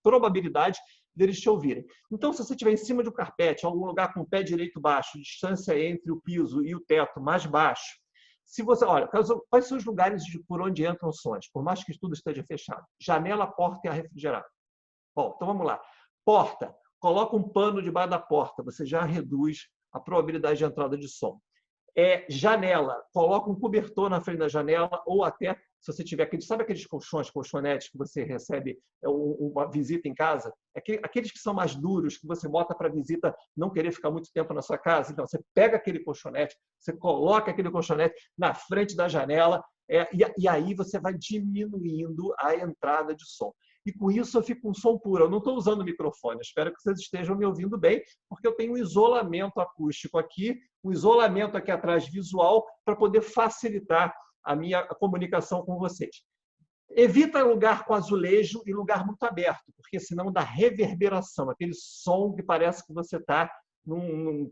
probabilidade deles te ouvirem. Então, se você estiver em cima de um carpete, algum lugar com o pé direito baixo, distância entre o piso e o teto mais baixo, se você, olha, quais são os lugares por onde entram sons, por mais que tudo esteja fechado? Janela, porta e ar refrigerado. Bom, então vamos lá. Porta, coloca um pano debaixo da porta, você já reduz a probabilidade de entrada de som. Janela, coloca um cobertor na frente da janela ou até, se você tiver sabe aqueles colchonetes que você recebe uma visita em casa? Aqueles que são mais duros, que você bota para a visita não querer ficar muito tempo na sua casa. Então, você pega aquele colchonete, você coloca aquele colchonete na frente da janela e aí você vai diminuindo a entrada de som. E com isso eu fico com som puro. Eu não estou usando o microfone, espero que vocês estejam me ouvindo bem, porque eu tenho um isolamento acústico aqui, um isolamento aqui atrás visual, para poder facilitar a minha comunicação com vocês. Evita lugar com azulejo e lugar muito aberto, porque senão dá reverberação, aquele som que parece que você está num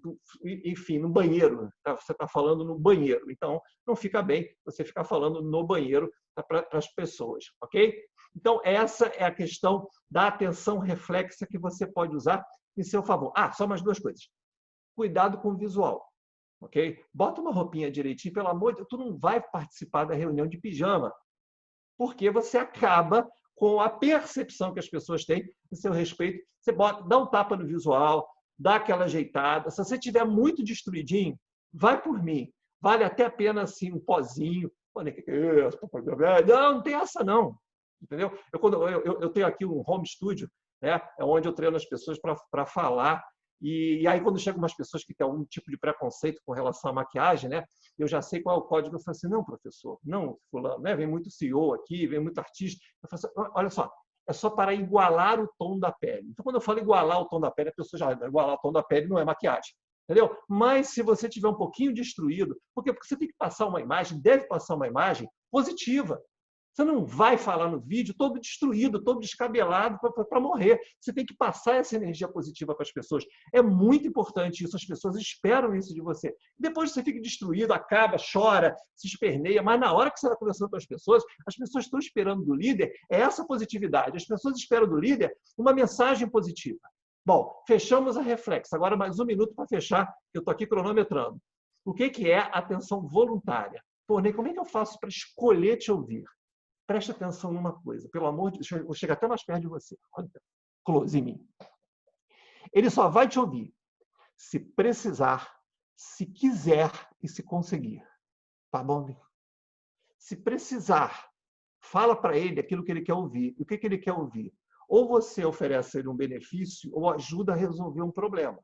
banheiro. Você está falando no banheiro. Então, não fica bem você ficar falando no banheiro para as pessoas, ok? Então, essa é a questão da atenção reflexa que você pode usar em seu favor. Só mais duas coisas. Cuidado com o visual, ok? Bota uma roupinha direitinho, pelo amor de Deus, tu não vai participar da reunião de pijama, porque você acaba com a percepção que as pessoas têm a seu respeito. Você dá um tapa no visual, dá aquela ajeitada. Se você estiver muito destruidinho, vai por mim. Vale até a pena assim, um pozinho. Não tem essa não. Entendeu? Eu tenho aqui um home studio, né? É onde eu treino as pessoas para falar. E aí, quando chegam umas pessoas que têm algum tipo de preconceito com relação à maquiagem, né? Eu já sei qual é o código. Eu falo assim, não, professor, não, fulano, né? Vem muito CEO aqui, vem muito artista. Eu falo assim, olha só, é só para igualar o tom da pele. Então, quando eu falo igualar o tom da pele, a pessoa já igualar o tom da pele não é maquiagem. Entendeu? Mas se você tiver um pouquinho destruído, porque você tem que passar uma imagem, deve passar uma imagem positiva. Você não vai falar no vídeo todo destruído, todo descabelado para morrer. Você tem que passar essa energia positiva para as pessoas. É muito importante isso. As pessoas esperam isso de você. Depois você fica destruído, acaba, chora, se esperneia. Mas na hora que você está conversando com as pessoas estão esperando do líder essa positividade. As pessoas esperam do líder uma mensagem positiva. Bom, fechamos a reflexo. Agora mais um minuto para fechar, que eu estou aqui cronometrando. O que é atenção voluntária? Pô, Ney, como é que eu faço para escolher te ouvir? Preste atenção numa coisa, pelo amor de Deus, eu vou chegar até mais perto de você. Olha, close em mim. Ele só vai te ouvir se precisar, se quiser e se conseguir. Tá bom? Se precisar, fala para ele aquilo que ele quer ouvir. O que ele quer ouvir? Ou você oferece a ele um benefício ou ajuda a resolver um problema.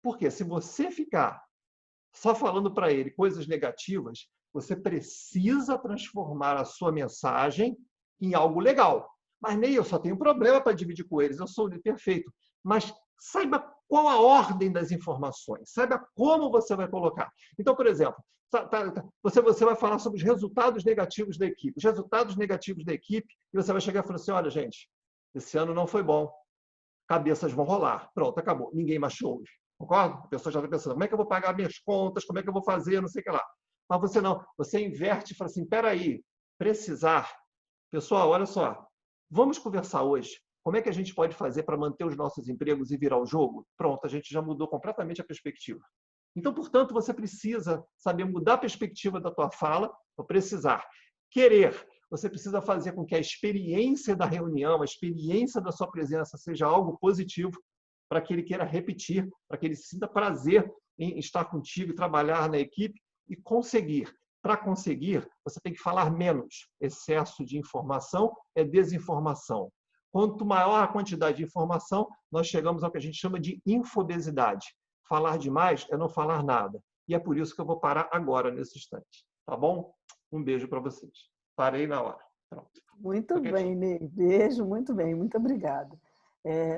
Porque se você ficar só falando para ele coisas negativas, você precisa transformar a sua mensagem em algo legal. Mas, Ney, eu só tenho um problema para dividir com eles, eu sou o perfeito. Mas saiba qual a ordem das informações, saiba como você vai colocar. Então, por exemplo, você vai falar sobre os resultados negativos da equipe. Os resultados negativos da equipe, e você vai chegar e falar assim, olha, gente, esse ano não foi bom. Cabeças vão rolar. Pronto, acabou. Ninguém mais te ouve. Concorda? A pessoa já está pensando, como é que eu vou pagar minhas contas? Como é que eu vou fazer? Não sei o que lá. Mas você não. Você inverte e fala assim, espera aí, precisar. Pessoal, olha só, vamos conversar hoje. Como é que a gente pode fazer para manter os nossos empregos e virar o jogo? Pronto, a gente já mudou completamente a perspectiva. Então, portanto, você precisa saber mudar a perspectiva da tua fala, ou precisar. Querer. Você precisa fazer com que a experiência da reunião, a experiência da sua presença seja algo positivo para que ele queira repetir, para que ele sinta prazer em estar contigo e trabalhar na equipe e conseguir. Para conseguir, você tem que falar menos. Excesso de informação é desinformação. Quanto maior a quantidade de informação, nós chegamos ao que a gente chama de infobesidade. Falar demais é não falar nada. E é por isso que eu vou parar agora, nesse instante. Tá bom? Um beijo para vocês. Parei na hora. Pronto. Muito bem, Ney. Beijo, muito bem. Muito obrigada.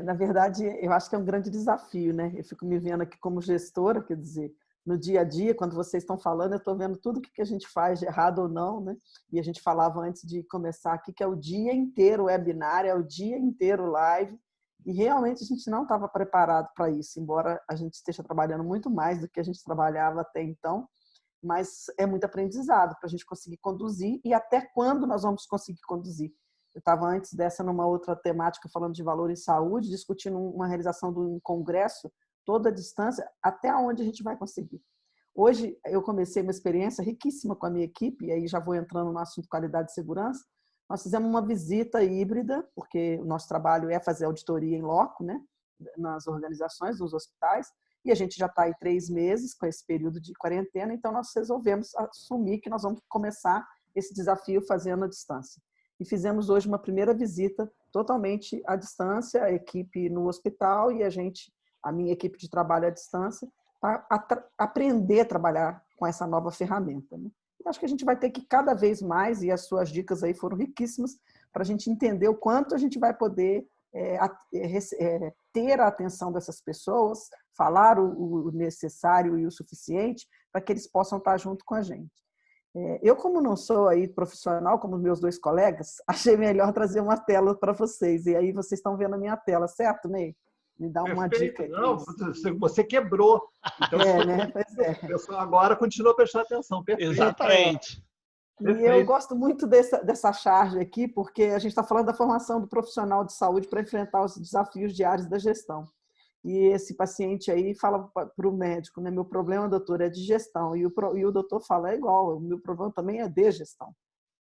Na verdade, eu acho que é um grande desafio, né? Eu fico me vendo aqui como gestora, quer dizer, no dia a dia, quando vocês estão falando, eu estou vendo tudo que a gente faz de errado ou não, né? E a gente falava antes de começar aqui que é o dia inteiro webinar, é o dia inteiro live, e realmente a gente não estava preparado para isso, embora a gente esteja trabalhando muito mais do que a gente trabalhava até então, mas é muito aprendizado para a gente conseguir conduzir e até quando nós vamos conseguir conduzir. Eu estava antes dessa numa outra temática falando de valor em saúde, discutindo uma realização de um congresso toda a distância, até onde a gente vai conseguir. Hoje, eu comecei uma experiência riquíssima com a minha equipe, e aí já vou entrando no assunto de qualidade e segurança. Nós fizemos uma visita híbrida, porque o nosso trabalho é fazer auditoria em loco, né, nas organizações, nos hospitais, e a gente já está aí 3 meses com esse período de quarentena, então nós resolvemos assumir que nós vamos começar esse desafio fazendo à distância. E fizemos hoje uma primeira visita totalmente à distância, a equipe no hospital e a minha equipe de trabalho à distância, para aprender a trabalhar com essa nova ferramenta, né? Eu acho que a gente vai ter que cada vez mais, e as suas dicas aí foram riquíssimas, para a gente entender o quanto a gente vai poder ter a atenção dessas pessoas, falar o necessário e o suficiente para que eles possam estar junto com a gente. Eu, como não sou aí profissional, como meus 2 colegas, achei melhor trazer uma tela para vocês. E aí vocês estão vendo a minha tela, certo, Ney? Me dá uma dica aí. Não, você quebrou. Então, né? Pois é. O pessoal agora continua prestando atenção. Perfeito. Exatamente. E eu gosto muito dessa charge aqui, porque a gente está falando da formação do profissional de saúde para enfrentar os desafios diários da gestão. E esse paciente aí fala para o médico, né? Meu problema, doutor, é de gestão. E o doutor fala, é igual, o meu problema também é de gestão.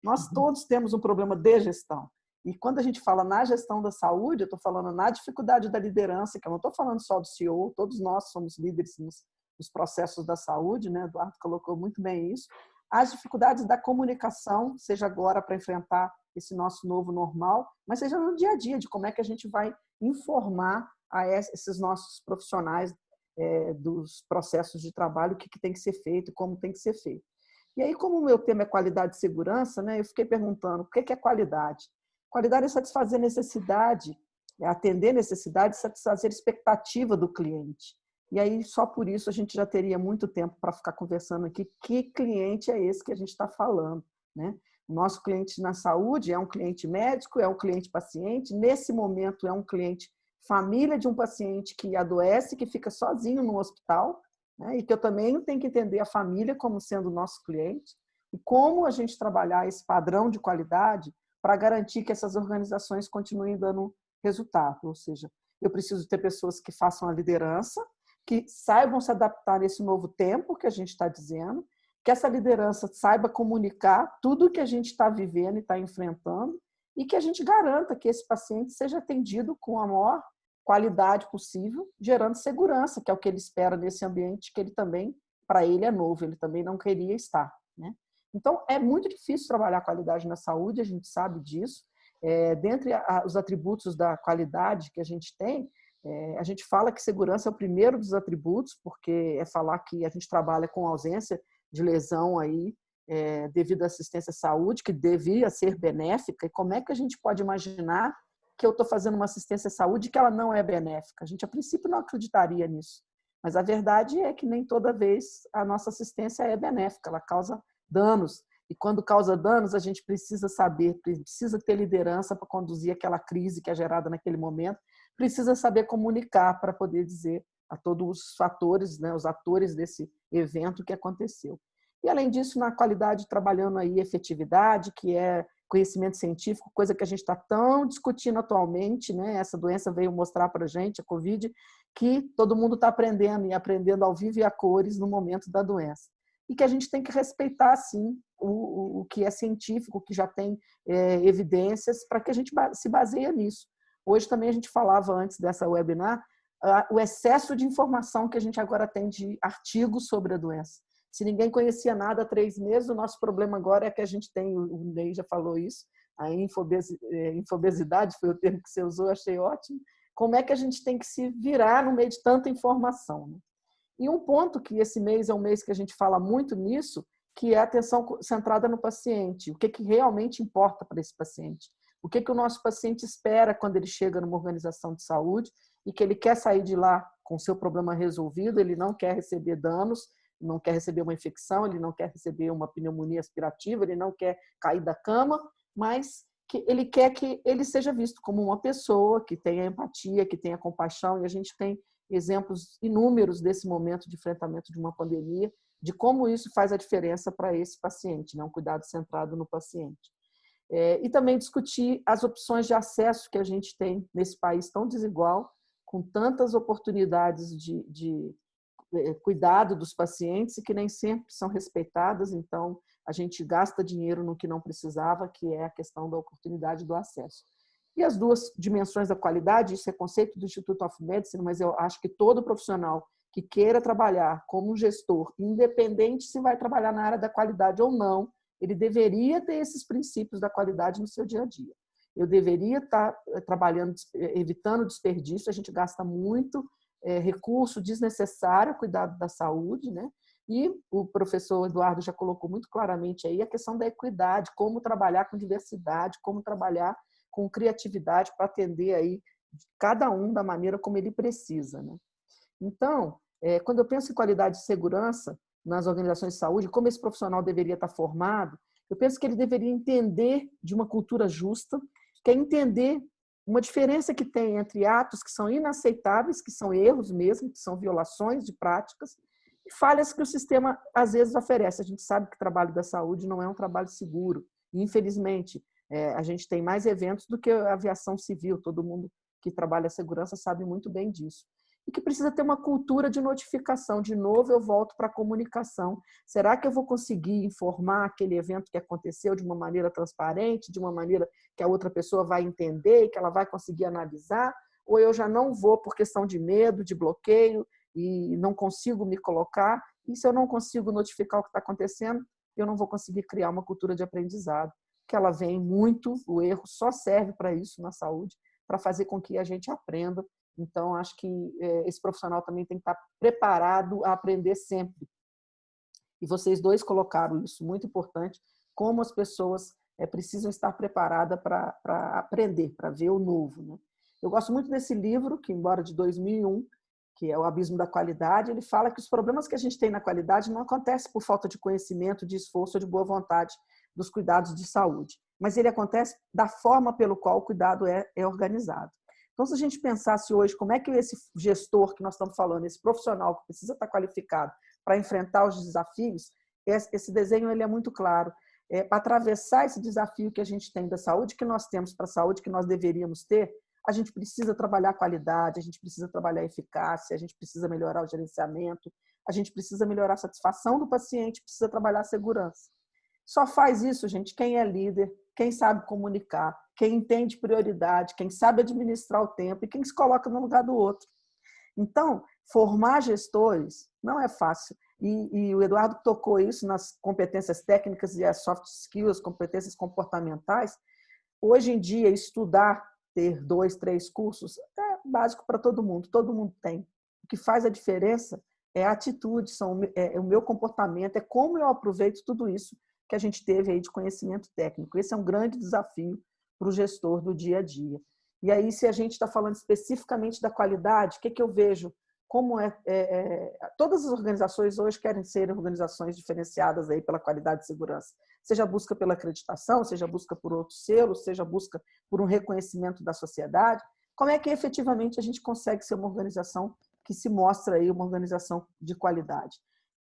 Nós todos temos um problema de gestão. E quando a gente fala na gestão da saúde, eu estou falando na dificuldade da liderança, que eu não estou falando só do CEO, todos nós somos líderes nos processos da saúde, né? Eduardo colocou muito bem isso. As dificuldades da comunicação, seja agora para enfrentar esse nosso novo normal, mas seja no dia a dia, de como é que a gente vai informar a esses nossos profissionais dos processos de trabalho, o que tem que ser feito, como tem que ser feito. E aí, como o meu tema é qualidade e segurança, né, eu fiquei perguntando, o que é qualidade? Qualidade é satisfazer necessidade, é atender necessidade, satisfazer expectativa do cliente. E aí, só por isso, a gente já teria muito tempo para ficar conversando aqui. Que cliente é esse que a gente está falando, né? O nosso cliente na saúde é um cliente médico, é um cliente paciente. Nesse momento, é um cliente família de um paciente que adoece, que fica sozinho no hospital, né? E que eu também tenho que entender a família como sendo nosso cliente. E como a gente trabalhar esse padrão de qualidade para garantir que essas organizações continuem dando resultado. Ou seja, eu preciso ter pessoas que façam a liderança, que saibam se adaptar nesse novo tempo que a gente está dizendo, que essa liderança saiba comunicar tudo que a gente está vivendo e está enfrentando e que a gente garanta que esse paciente seja atendido com a maior qualidade possível, gerando segurança, que é o que ele espera nesse ambiente que ele também, para ele, é novo, ele também não queria estar, né? Então, é muito difícil trabalhar qualidade na saúde, a gente sabe disso. Dentre os atributos da qualidade que a gente tem, a gente fala que segurança é o primeiro dos atributos, porque é falar que a gente trabalha com ausência de lesão aí, devido à assistência à saúde, que devia ser benéfica. E como é que a gente pode imaginar que eu estou fazendo uma assistência à saúde que ela não é benéfica? A gente, a princípio, não acreditaria nisso. Mas a verdade é que nem toda vez a nossa assistência é benéfica, ela causa danos. E quando causa danos, a gente precisa saber, precisa ter liderança para conduzir aquela crise que é gerada naquele momento, precisa saber comunicar para poder dizer a todos os fatores, né, os atores desse evento que aconteceu. E, além disso, na qualidade, trabalhando aí efetividade, que é conhecimento científico, coisa que a gente está tão discutindo atualmente, né? Essa doença veio mostrar para a gente, a Covid, que todo mundo está aprendendo, e aprendendo ao vivo e a cores no momento da doença. E que a gente tem que respeitar, sim, o que é científico, o que já tem evidências, para que a gente se baseie nisso. Hoje também a gente falava, antes dessa webinar, o excesso de informação que a gente agora tem de artigos sobre a doença. Se ninguém conhecia nada há 3 meses, o nosso problema agora é que a gente tem, o Ney já falou isso, a infobesidade foi o termo que você usou, achei ótimo. Como é que a gente tem que se virar no meio de tanta informação, né? E um ponto que esse mês é um mês que a gente fala muito nisso, que é a atenção centrada no paciente. O que realmente importa para esse paciente? O que o nosso paciente espera quando ele chega numa organização de saúde e que ele quer sair de lá com o seu problema resolvido, ele não quer receber danos, não quer receber uma infecção, ele não quer receber uma pneumonia aspirativa, ele não quer cair da cama, mas que ele quer que ele seja visto como uma pessoa que tenha empatia, que tenha compaixão, e a gente tem exemplos inúmeros desse momento de enfrentamento de uma pandemia, de como isso faz a diferença para esse paciente, né? Um cuidado centrado no paciente. E também discutir as opções de acesso que a gente tem nesse país tão desigual, com tantas oportunidades de cuidado dos pacientes e que nem sempre são respeitadas, então a gente gasta dinheiro no que não precisava, que é a questão da oportunidade do acesso. E as duas dimensões da qualidade, isso é conceito do Institute of Medicine, mas eu acho que todo profissional que queira trabalhar como um gestor, independente se vai trabalhar na área da qualidade ou não, ele deveria ter esses princípios da qualidade no seu dia a dia. Eu deveria estar trabalhando, evitando desperdício, a gente gasta muito recurso desnecessário, cuidado da saúde, né? E o professor Eduardo já colocou muito claramente aí a questão da equidade, como trabalhar com diversidade, como trabalhar com criatividade para atender aí cada um da maneira como ele precisa, né? Então, quando eu penso em qualidade e segurança nas organizações de saúde, como esse profissional deveria estar formado, eu penso que ele deveria entender de uma cultura justa, que é entender uma diferença que tem entre atos que são inaceitáveis, que são erros mesmo, que são violações de práticas, e falhas que o sistema às vezes oferece. A gente sabe que o trabalho da saúde não é um trabalho seguro. E, infelizmente, a gente tem mais eventos do que a aviação civil. Todo mundo que trabalha a segurança sabe muito bem disso. E que precisa ter uma cultura de notificação. De novo, eu volto para a comunicação. Será que eu vou conseguir informar aquele evento que aconteceu de uma maneira transparente, de uma maneira que a outra pessoa vai entender e que ela vai conseguir analisar? Ou eu já não vou por questão de medo, de bloqueio, e não consigo me colocar? E se eu não consigo notificar o que está acontecendo, eu não vou conseguir criar uma cultura de aprendizado. Que ela vem muito, o erro só serve para isso na saúde, para fazer com que a gente aprenda. Então, acho que esse profissional também tem que estar preparado a aprender sempre. E vocês dois colocaram isso, muito importante, como as pessoas precisam estar preparadas para aprender, para ver o novo, né? Eu gosto muito desse livro, que embora de 2001, que é O Abismo da Qualidade, ele fala que os problemas que a gente tem na qualidade não acontecem por falta de conhecimento, de esforço ou de boa vontade dos cuidados de saúde, mas ele acontece da forma pelo qual o cuidado é organizado. Então, se a gente pensasse hoje como é que esse gestor que nós estamos falando, esse profissional que precisa estar qualificado para enfrentar os desafios, esse desenho ele é muito claro. Para atravessar esse desafio que a gente tem da saúde que nós temos para a saúde que nós deveríamos ter, a gente precisa trabalhar a qualidade, a gente precisa trabalhar a eficácia, a gente precisa melhorar o gerenciamento, a gente precisa melhorar a satisfação do paciente, precisa trabalhar a segurança. Só faz isso, gente, quem é líder, quem sabe comunicar, quem entende prioridade, quem sabe administrar o tempo e quem se coloca no lugar do outro. Então, formar gestores não é fácil. E o Eduardo tocou isso nas competências técnicas e as soft skills, competências comportamentais. Hoje em dia, estudar, ter 2, 3 cursos, é básico para todo mundo tem. O que faz a diferença é a atitude, é o meu comportamento, é como eu aproveito tudo isso que a gente teve aí de conhecimento técnico. Esse é um grande desafio para o gestor do dia a dia. E aí, se a gente está falando especificamente da qualidade, o que eu vejo? Como todas as organizações hoje querem ser organizações diferenciadas aí pela qualidade e segurança. Seja busca pela acreditação, seja busca por outros selos, seja busca por um reconhecimento da sociedade. Como é que efetivamente a gente consegue ser uma organização que se mostra aí uma organização de qualidade?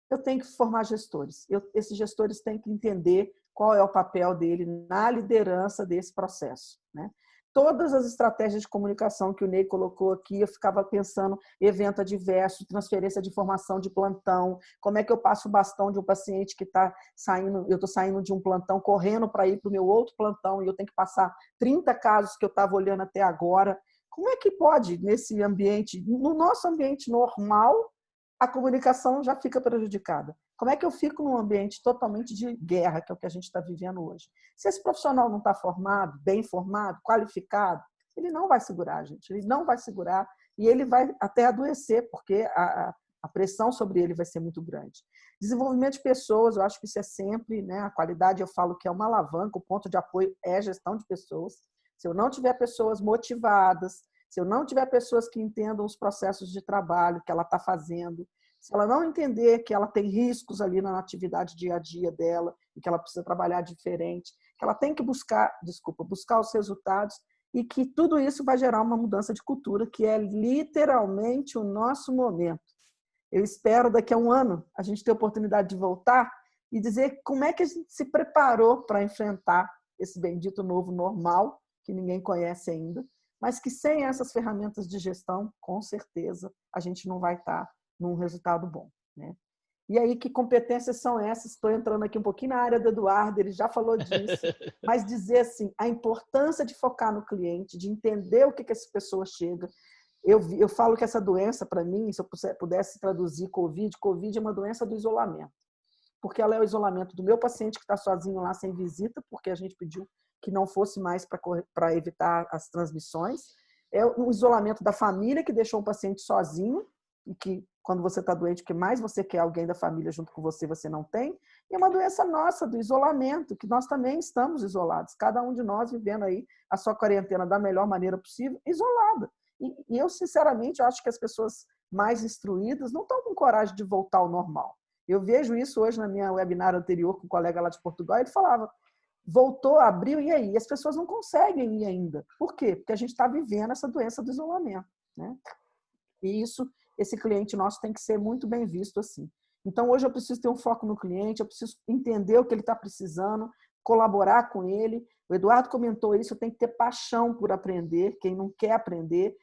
Eu tenho que formar gestores. Esses gestores têm que entender qual é o papel dele na liderança desse processo, né? Todas as estratégias de comunicação que o Ney colocou aqui, eu ficava pensando evento adverso, transferência de informação de plantão, como é que eu passo o bastão de um paciente que está saindo, eu estou saindo de um plantão, correndo para ir para o meu outro plantão e eu tenho que passar 30 casos que eu estava olhando até agora. Como é que pode, nesse ambiente, no nosso ambiente normal, a comunicação já fica prejudicada? Como é que eu fico num ambiente totalmente de guerra, que é o que a gente está vivendo hoje? Se esse profissional não está formado, bem formado, qualificado, ele não vai segurar, gente. Ele não vai segurar e ele vai até adoecer, porque a pressão sobre ele vai ser muito grande. Desenvolvimento de pessoas, eu acho que isso é sempre, né? A qualidade, eu falo que é uma alavanca, o ponto de apoio é a gestão de pessoas. Se eu não tiver pessoas motivadas, se eu não tiver pessoas que entendam os processos de trabalho que ela está fazendo, se ela não entender que ela tem riscos ali na atividade dia a dia dela e que ela precisa trabalhar diferente, que ela tem que buscar os resultados e que tudo isso vai gerar uma mudança de cultura, que é literalmente o nosso momento. Eu espero daqui a um ano a gente ter a oportunidade de voltar e dizer como é que a gente se preparou para enfrentar esse bendito novo normal, que ninguém conhece ainda, mas que sem essas ferramentas de gestão, com certeza, a gente não vai estar num resultado bom, né? E aí, que competências são essas? Estou entrando aqui um pouquinho na área do Eduardo, ele já falou disso, mas dizer assim, a importância de focar no cliente, de entender o que essa pessoa chega. Eu falo que essa doença, para mim, se eu pudesse traduzir COVID é uma doença do isolamento, porque ela é o isolamento do meu paciente que está sozinho lá sem visita, porque a gente pediu que não fosse mais para evitar as transmissões, é o isolamento da família que deixou o paciente sozinho, e que quando você está doente, o que mais você quer alguém da família junto com você, você não tem, e é uma doença nossa, do isolamento, que nós também estamos isolados, cada um de nós vivendo aí a sua quarentena da melhor maneira possível, isolada. E eu, sinceramente, acho que as pessoas mais instruídas não estão com coragem de voltar ao normal. Eu vejo isso hoje na minha webinar anterior com um colega lá de Portugal, ele falava, voltou, abriu, e aí? As pessoas não conseguem ir ainda. Por quê? Porque a gente está vivendo essa doença do isolamento, né? E isso, esse cliente nosso tem que ser muito bem visto assim. Então, hoje eu preciso ter um foco no cliente, eu preciso entender o que ele está precisando, colaborar com ele. O Eduardo comentou isso, eu tenho que ter paixão por aprender, quem não quer aprender.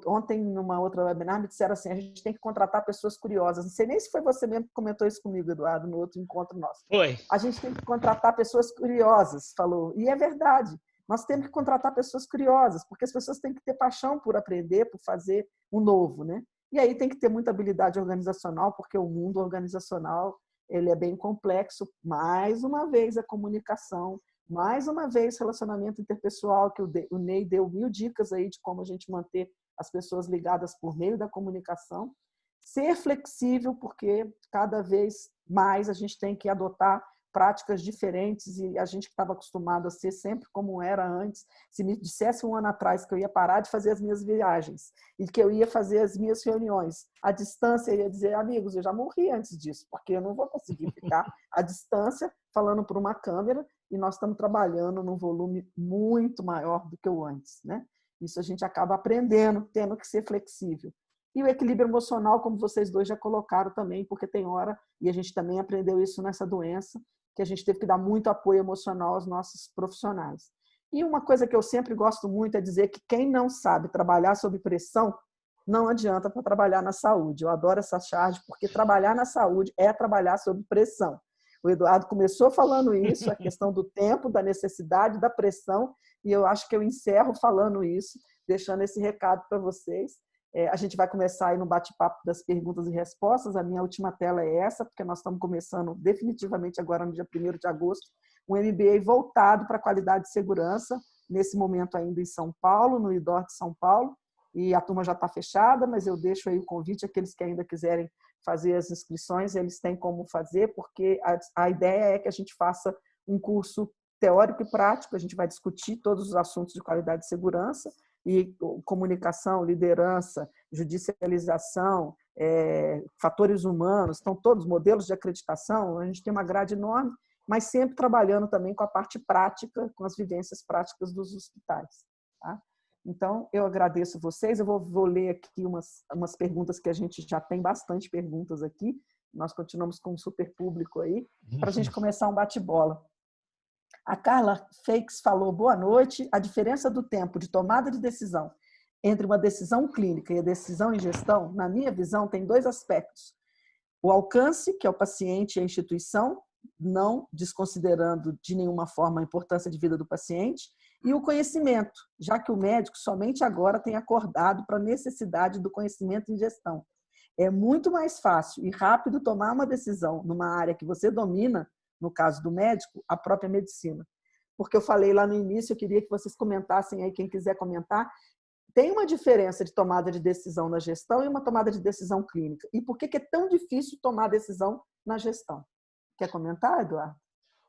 Ontem, numa outra webinar, me disseram assim, a gente tem que contratar pessoas curiosas. Não sei nem se foi você mesmo que comentou isso comigo, Eduardo, no outro encontro nosso. Foi. A gente tem que contratar pessoas curiosas, falou. E é verdade. Nós temos que contratar pessoas curiosas, porque as pessoas têm que ter paixão por aprender, por fazer o novo, né? E aí tem que ter muita habilidade organizacional, porque o mundo organizacional ele é bem complexo. Mais uma vez, a comunicação, mais uma vez, relacionamento interpessoal, que o Ney deu 1000 dicas aí de como a gente manter as pessoas ligadas por meio da comunicação. Ser flexível, porque cada vez mais a gente tem que adotar práticas diferentes e a gente que estava acostumado a ser sempre como era antes, se me dissesse um ano atrás que eu ia parar de fazer as minhas viagens e que eu ia fazer as minhas reuniões à distância, eu ia dizer, amigos, eu já morri antes disso, porque eu não vou conseguir ficar à distância falando por uma câmera e nós estamos trabalhando num volume muito maior do que o antes, né? Isso a gente acaba aprendendo, tendo que ser flexível. E o equilíbrio emocional, como vocês dois já colocaram também, porque tem hora, e a gente também aprendeu isso nessa doença, que a gente teve que dar muito apoio emocional aos nossos profissionais. E uma coisa que eu sempre gosto muito é dizer que quem não sabe trabalhar sob pressão, não adianta para trabalhar na saúde. Eu adoro essa charge, porque trabalhar na saúde é trabalhar sob pressão. O Eduardo começou falando isso, a questão do tempo, da necessidade, da pressão, e eu acho que eu encerro falando isso, deixando esse recado para vocês. A gente vai começar aí no bate-papo das perguntas e respostas. A minha última tela é essa, porque nós estamos começando definitivamente agora no dia 1º de agosto, um MBA voltado para qualidade e segurança, nesse momento ainda em São Paulo, no IDOR de São Paulo, e a turma já está fechada, mas eu deixo aí o convite, aqueles que ainda quiserem fazer as inscrições, eles têm como fazer, porque a ideia é que a gente faça um curso teórico e prático, a gente vai discutir todos os assuntos de qualidade e segurança, e comunicação, liderança, judicialização, fatores humanos, estão todos modelos de acreditação, a gente tem uma grade enorme, mas sempre trabalhando também com a parte prática, com as vivências práticas dos hospitais. Tá? Então, eu agradeço vocês, eu vou ler aqui umas perguntas que a gente já tem bastante perguntas aqui, nós continuamos com um super público aí, para a gente começar um bate-bola. A Carla Feix falou, boa noite, a diferença do tempo de tomada de decisão entre uma decisão clínica e a decisão em gestão, na minha visão, tem 2 aspectos. O alcance, que é o paciente e a instituição, não desconsiderando de nenhuma forma a importância de vida do paciente, e o conhecimento, já que o médico somente agora tem acordado para a necessidade do conhecimento em gestão. É muito mais fácil e rápido tomar uma decisão numa área que você domina, no caso do médico, a própria medicina. Porque eu falei lá no início, eu queria que vocês comentassem aí, quem quiser comentar, tem uma diferença de tomada de decisão na gestão e uma tomada de decisão clínica. E por que é tão difícil tomar decisão na gestão? Quer comentar, Eduardo?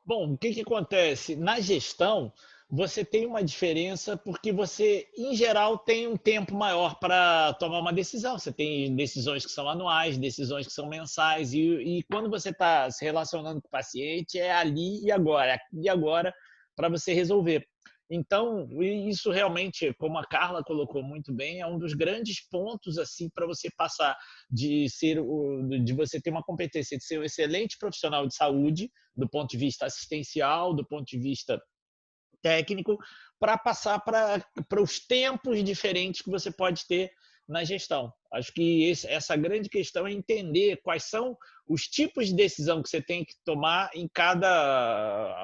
Bom, o que que acontece? Na gestão, você tem uma diferença porque você, em geral, tem um tempo maior para tomar uma decisão. Você tem decisões que são anuais, decisões que são mensais, e quando você está se relacionando com o paciente, é ali e agora para você resolver. Então, isso realmente, como a Carla colocou muito bem, é um dos grandes pontos assim para você passar de você ter uma competência de ser um excelente profissional de saúde, do ponto de vista assistencial, do ponto de vista técnico, para passar para os tempos diferentes que você pode ter na gestão. Acho que essa grande questão é entender quais são os tipos de decisão que você tem que tomar em cada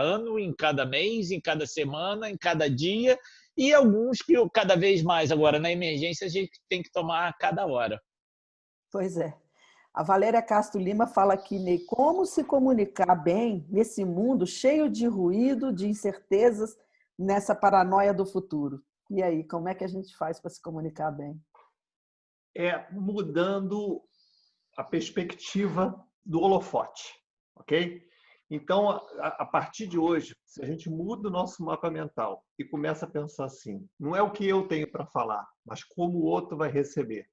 ano, em cada mês, em cada semana, em cada dia, e alguns que cada vez mais agora na emergência a gente tem que tomar a cada hora. Pois é. A Valéria Castro Lima fala aqui, Ney, como se comunicar bem nesse mundo cheio de ruído, de incertezas, nessa paranoia do futuro? E aí, como é que a gente faz para se comunicar bem? É mudando a perspectiva do holofote, ok? Então, a partir de hoje, se a gente muda o nosso mapa mental e começa a pensar assim, não é o que eu tenho para falar, mas como o outro vai receber.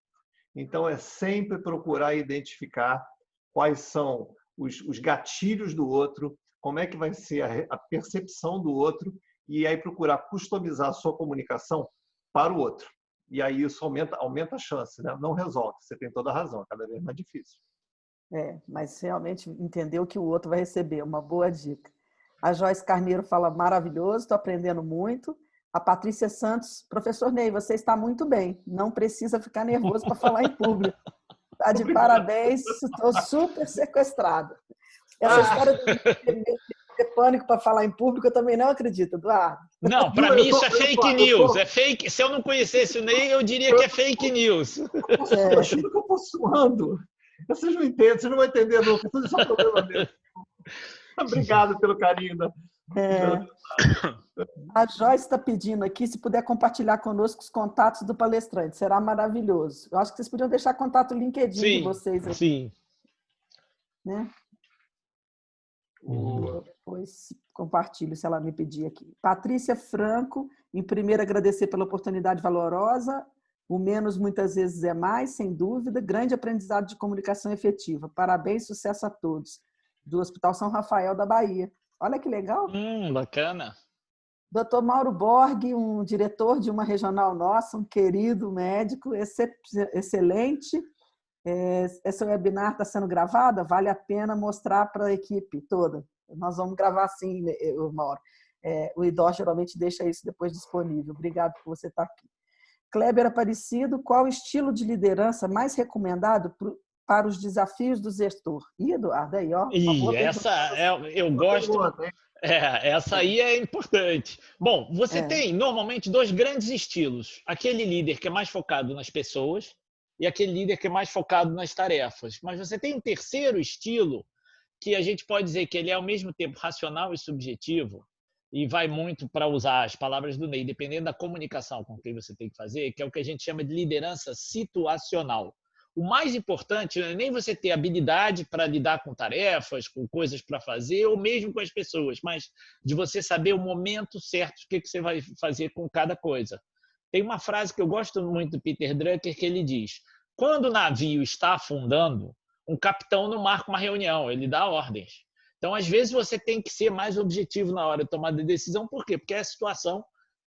Então, é sempre procurar identificar quais são os gatilhos do outro, como é que vai ser a percepção do outro, e aí procurar customizar a sua comunicação para o outro. E aí isso aumenta a chance, né? Não resolve, você tem toda a razão, é cada vez mais difícil. Mas realmente entender o que o outro vai receber, uma boa dica. A Joyce Carneiro fala, maravilhoso, estou aprendendo muito. A Patrícia Santos, professor Ney, você está muito bem, não precisa ficar nervoso para falar em público. Está de parabéns, estou super sequestrada. Essa história de ter pânico para falar em público, eu também não acredito, Eduardo. Não, para mim isso é fake news. É fake. Se eu não conhecesse o Ney, eu diria que é fake news. Eu achando que eu estou suando. Vocês não entendem, vocês não vão entender nunca. Tudo isso é problema mesmo. Obrigado pelo carinho. A Joyce está pedindo aqui se puder compartilhar conosco os contatos do palestrante. Será maravilhoso. Eu acho que vocês podiam deixar contato LinkedIn de vocês aqui. Sim. Né? Depois compartilho se ela me pedir aqui. Patrícia Franco, em primeiro agradecer pela oportunidade valorosa. O menos muitas vezes é mais, sem dúvida. Grande aprendizado de comunicação efetiva. Parabéns, sucesso a todos. Do Hospital São Rafael da Bahia. Olha que legal. Bacana. Dr. Mauro Borg, um diretor de uma regional nossa, um querido médico, excelente. Esse webinar está sendo gravado, vale a pena mostrar para a equipe toda. Nós vamos gravar sim, Mauro. O IDOR geralmente deixa isso depois disponível. Obrigado por você estar aqui. Kleber Aparecido, qual o estilo de liderança mais recomendado para os desafios do gestor? Eduardo, aí, ó. Eu gosto. Essa aí é importante. Bom, você tem normalmente dois grandes estilos. Aquele líder que é mais focado nas pessoas e aquele líder que é mais focado nas tarefas. Mas você tem um terceiro estilo que a gente pode dizer que ele é ao mesmo tempo racional e subjetivo, e vai muito para usar as palavras do Ney, dependendo da comunicação com quem você tem que fazer, que é o que a gente chama de liderança situacional. O mais importante não é nem você ter habilidade para lidar com tarefas, com coisas para fazer, ou mesmo com as pessoas, mas de você saber o momento certo, o que você vai fazer com cada coisa. Tem uma frase que eu gosto muito do Peter Drucker, que ele diz: quando o navio está afundando, um capitão não marca uma reunião, ele dá ordens. Então, às vezes, você tem que ser mais objetivo na hora de tomar a decisão. Por quê? Porque é a situação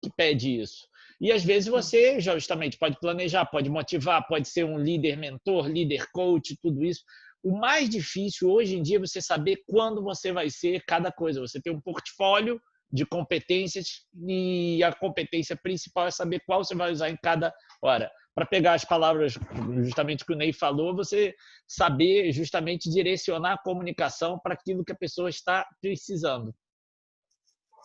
que pede isso. E, às vezes, você justamente pode planejar, pode motivar, pode ser um líder mentor, líder coach, tudo isso. O mais difícil, hoje em dia, é você saber quando você vai ser cada coisa. Você tem um portfólio de competências e a competência principal é saber qual você vai usar em cada hora. Para pegar as palavras justamente que o Ney falou, você saber justamente direcionar a comunicação para aquilo que a pessoa está precisando.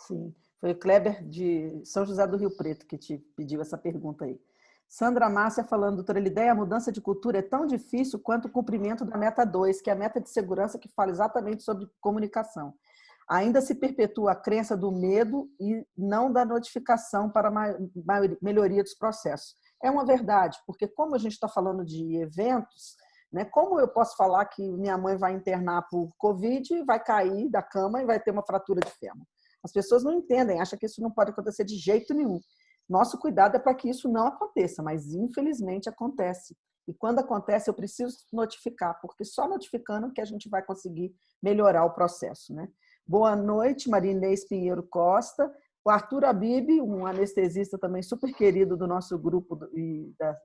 Sim, foi o Kleber de São José do Rio Preto que te pediu essa pergunta aí. Sandra Márcia falando, doutora Lidéia, a mudança de cultura é tão difícil quanto o cumprimento da meta 2, que é a meta de segurança que fala exatamente sobre comunicação. Ainda se perpetua a crença do medo e não da notificação para a melhoria dos processos. É uma verdade, porque como a gente está falando de eventos, né, como eu posso falar que minha mãe vai internar por Covid, vai cair da cama e vai ter uma fratura de fêmur? As pessoas não entendem, acham que isso não pode acontecer de jeito nenhum. Nosso cuidado é para que isso não aconteça, mas infelizmente acontece. E quando acontece, eu preciso notificar, porque só notificando que a gente vai conseguir melhorar o processo, né? Boa noite, Marinês Pinheiro Costa. O Arthur Abib, um anestesista também super querido do nosso grupo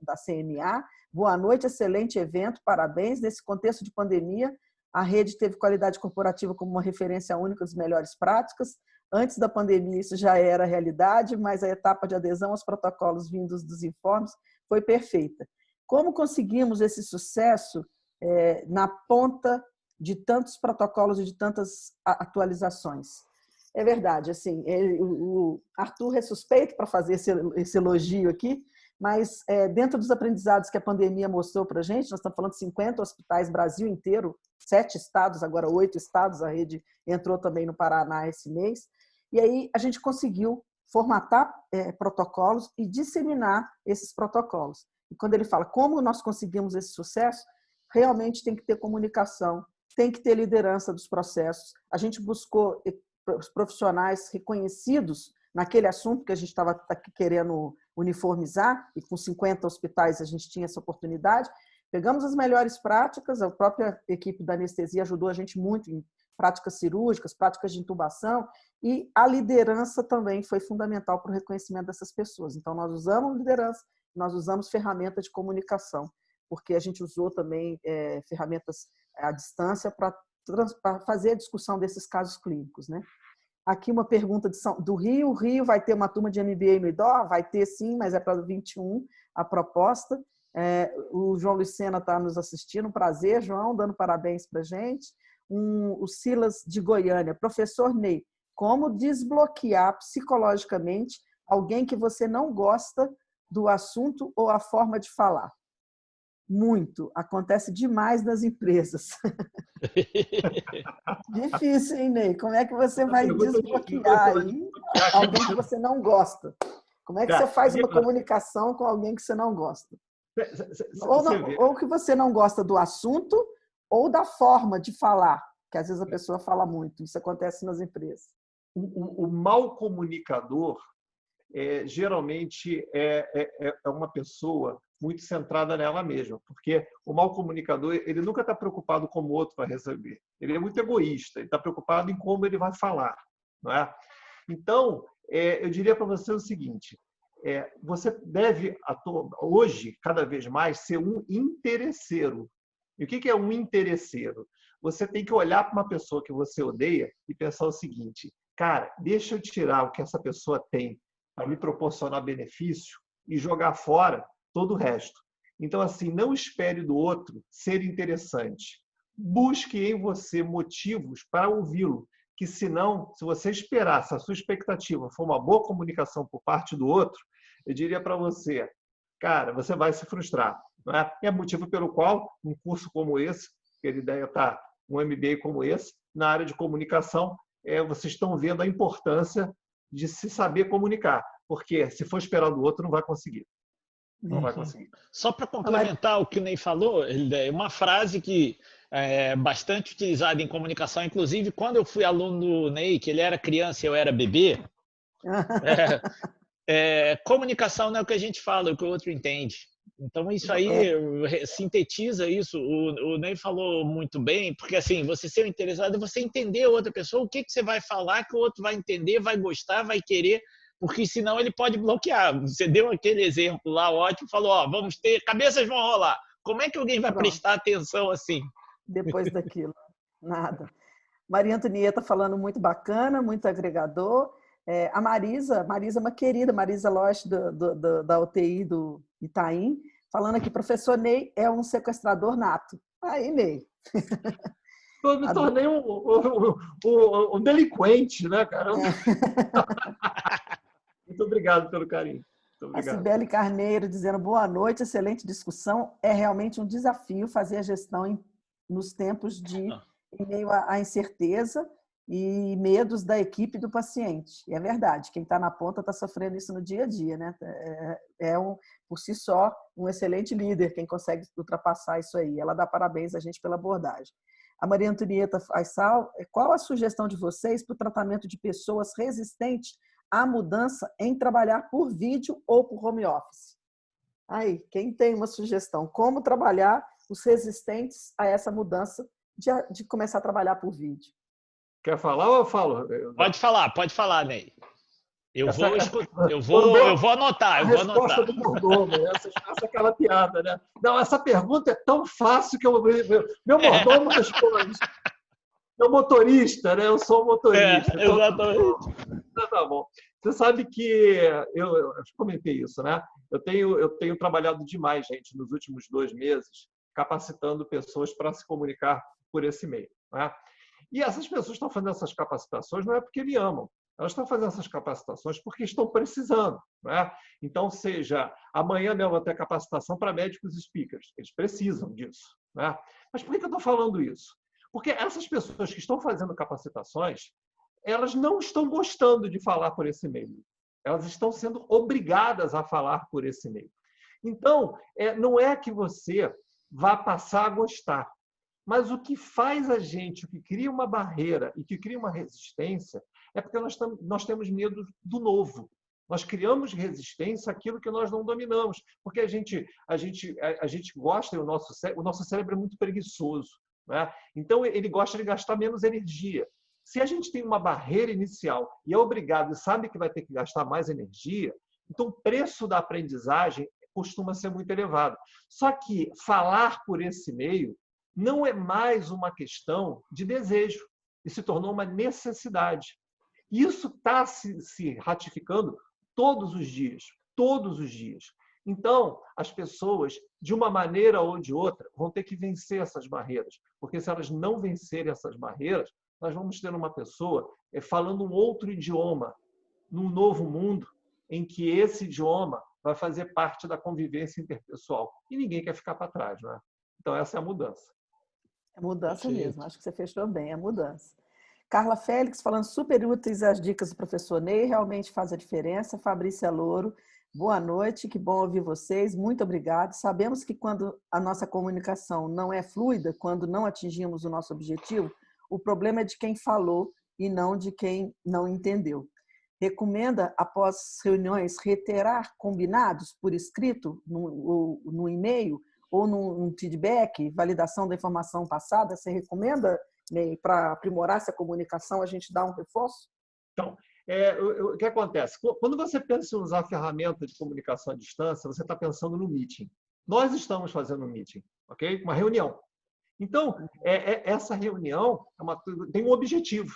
da CMA. Boa noite, excelente evento, parabéns. Nesse contexto de pandemia, a rede teve qualidade corporativa como uma referência única das melhores práticas. Antes da pandemia, isso já era realidade, mas a etapa de adesão aos protocolos vindos dos informes foi perfeita. Como conseguimos esse sucesso na ponta de tantos protocolos e de tantas atualizações? É verdade, assim, o Arthur é suspeito para fazer esse elogio aqui, mas dentro dos aprendizados que a pandemia mostrou para a gente, nós estamos falando de 50 hospitais, Brasil inteiro, 7 estados, agora 8 estados, a rede entrou também no Paraná esse mês, e aí a gente conseguiu formatar protocolos e disseminar esses protocolos. E quando ele fala como nós conseguimos esse sucesso, realmente tem que ter comunicação, tem que ter liderança dos processos. A gente buscou os profissionais reconhecidos naquele assunto que a gente estava querendo uniformizar, e com 50 hospitais a gente tinha essa oportunidade. Pegamos as melhores práticas, a própria equipe da anestesia ajudou a gente muito em práticas cirúrgicas, práticas de intubação, e a liderança também foi fundamental para o reconhecimento dessas pessoas. Então, nós usamos liderança, nós usamos ferramentas de comunicação, porque a gente usou também ferramentas à distância para fazer a discussão desses casos clínicos, né? Aqui uma pergunta do Rio. O Rio vai ter uma turma de MBA no IDOR? Vai ter sim, mas é para 21 a proposta. O João Lucena está nos assistindo. Um prazer, João, dando parabéns para a gente. O Silas de Goiânia. Professor Ney, como desbloquear psicologicamente alguém que você não gosta do assunto ou a forma de falar? Muito. Acontece demais nas empresas. Difícil, hein, Ney? Como é que você vai desbloquear aí alguém que você não gosta? Como é que você faz uma comunicação com alguém que você não gosta? Ou que você não gosta do assunto ou da forma de falar, que às vezes a pessoa fala muito. Isso acontece nas empresas. O mau comunicador geralmente é uma pessoa muito centrada nela mesma, porque o mau comunicador ele nunca está preocupado como o outro vai receber. Ele é muito egoísta, ele está preocupado em como ele vai falar, não é? Então, eu diria para você o seguinte: você deve hoje cada vez mais ser um interesseiro. E o que é um interesseiro? Você tem que olhar para uma pessoa que você odeia e pensar o seguinte: cara, deixa eu tirar o que essa pessoa tem para me proporcionar benefício e jogar fora todo o resto. Então, assim, não espere do outro ser interessante. Busque em você motivos para ouvi-lo, que senão, se você esperar, se a sua expectativa for uma boa comunicação por parte do outro, eu diria para você, cara, você vai se frustrar. Não é? É motivo pelo qual um curso como esse, que a ideia está, um MBA como esse, na área de comunicação, vocês estão vendo a importância de se saber comunicar, porque se for esperar do outro, não vai conseguir. Não vai conseguir. Só para complementar o que o Ney falou, uma frase que é bastante utilizada em comunicação, inclusive quando eu fui aluno do Ney, que ele era criança e eu era bebê, comunicação não é o que a gente fala, é o que o outro entende. Então, isso aí sintetiza isso. O Ney falou muito bem, porque assim, você ser interessado é você entender a outra pessoa, o que você vai falar que o outro vai entender, vai gostar, vai querer, porque senão ele pode bloquear. Você deu aquele exemplo lá, ótimo, falou, vamos ter, cabeças vão rolar. Como é que alguém vai prestar atenção assim? Depois daquilo, nada. Maria Antonieta falando muito bacana, muito agregador. A Marisa é uma querida, Marisa Losch, da UTI do Itaim, falando aqui, professor Ney é um sequestrador nato. Aí, Ney. Eu me tornei um delinquente, né, cara? Muito obrigado pelo carinho. A Cibele Carneiro dizendo boa noite, excelente discussão. É realmente um desafio fazer a gestão nos tempos em meio à incerteza e medos da equipe e do paciente. E é verdade, quem está na ponta está sofrendo isso no dia a dia, né? Por si só, um excelente líder quem consegue ultrapassar isso aí. Ela dá parabéns a gente pela abordagem. A Maria Antonieta Faisal, qual a sugestão de vocês para o tratamento de pessoas resistentes à mudança em trabalhar por vídeo ou por home office? Aí, quem tem uma sugestão? Como trabalhar os resistentes a essa mudança de começar a trabalhar por vídeo? Quer falar ou eu falo? Pode falar, Ney. Eu vou anotar. A resposta do mordomo. Essa é aquela piada, né? Não, essa pergunta é tão fácil que meu mordomo responde. Meu motorista, né? Eu sou motorista. Exatamente. Então, tá bom. Você sabe que eu comentei isso, né? Eu tenho trabalhado demais, gente, nos últimos 2 meses, capacitando pessoas para se comunicar por esse meio, né? E essas pessoas estão fazendo essas capacitações não é porque me amam, elas estão fazendo essas capacitações porque estão precisando, né? Então, seja amanhã mesmo até capacitação para médicos e speakers, eles precisam disso, né? Mas por que eu estou falando isso? Porque essas pessoas que estão fazendo capacitações, elas não estão gostando de falar por esse meio. Elas estão sendo obrigadas a falar por esse meio. Então, não é que você vá passar a gostar, mas o que faz a gente, o que cria uma barreira e que cria uma resistência, é porque nós temos medo do novo. Nós criamos resistência àquilo que nós não dominamos, porque a gente gosta, e o nosso cérebro é muito preguiçoso, né? Então, ele gosta de gastar menos energia. Se a gente tem uma barreira inicial e é obrigado e sabe que vai ter que gastar mais energia, então o preço da aprendizagem costuma ser muito elevado. Só que falar por esse meio não é mais uma questão de desejo, e se tornou uma necessidade. Isso está se ratificando todos os dias, todos os dias. Então, as pessoas, de uma maneira ou de outra, vão ter que vencer essas barreiras, porque se elas não vencerem essas barreiras, nós vamos ter uma pessoa falando um outro idioma, num novo mundo, em que esse idioma vai fazer parte da convivência interpessoal. E ninguém quer ficar para trás, né? Então, essa é a mudança. É mudança mesmo, acho que você fechou bem, é mudança. Carla Félix falando super úteis as dicas do professor Ney, realmente faz a diferença. Fabrícia Louro, boa noite, que bom ouvir vocês, muito obrigado. Sabemos que quando a nossa comunicação não é fluida, quando não atingimos o nosso objetivo, o problema é de quem falou e não de quem não entendeu. Recomenda, após reuniões, reiterar combinados por escrito, no e-mail, ou num feedback, validação da informação passada? Você recomenda, Ney, para aprimorar essa comunicação, a gente dar um reforço? Então, o que acontece? Quando você pensa em usar a ferramenta de comunicação à distância, você está pensando no meeting. Nós estamos fazendo um meeting, ok? Uma reunião. Então, essa reunião tem um objetivo.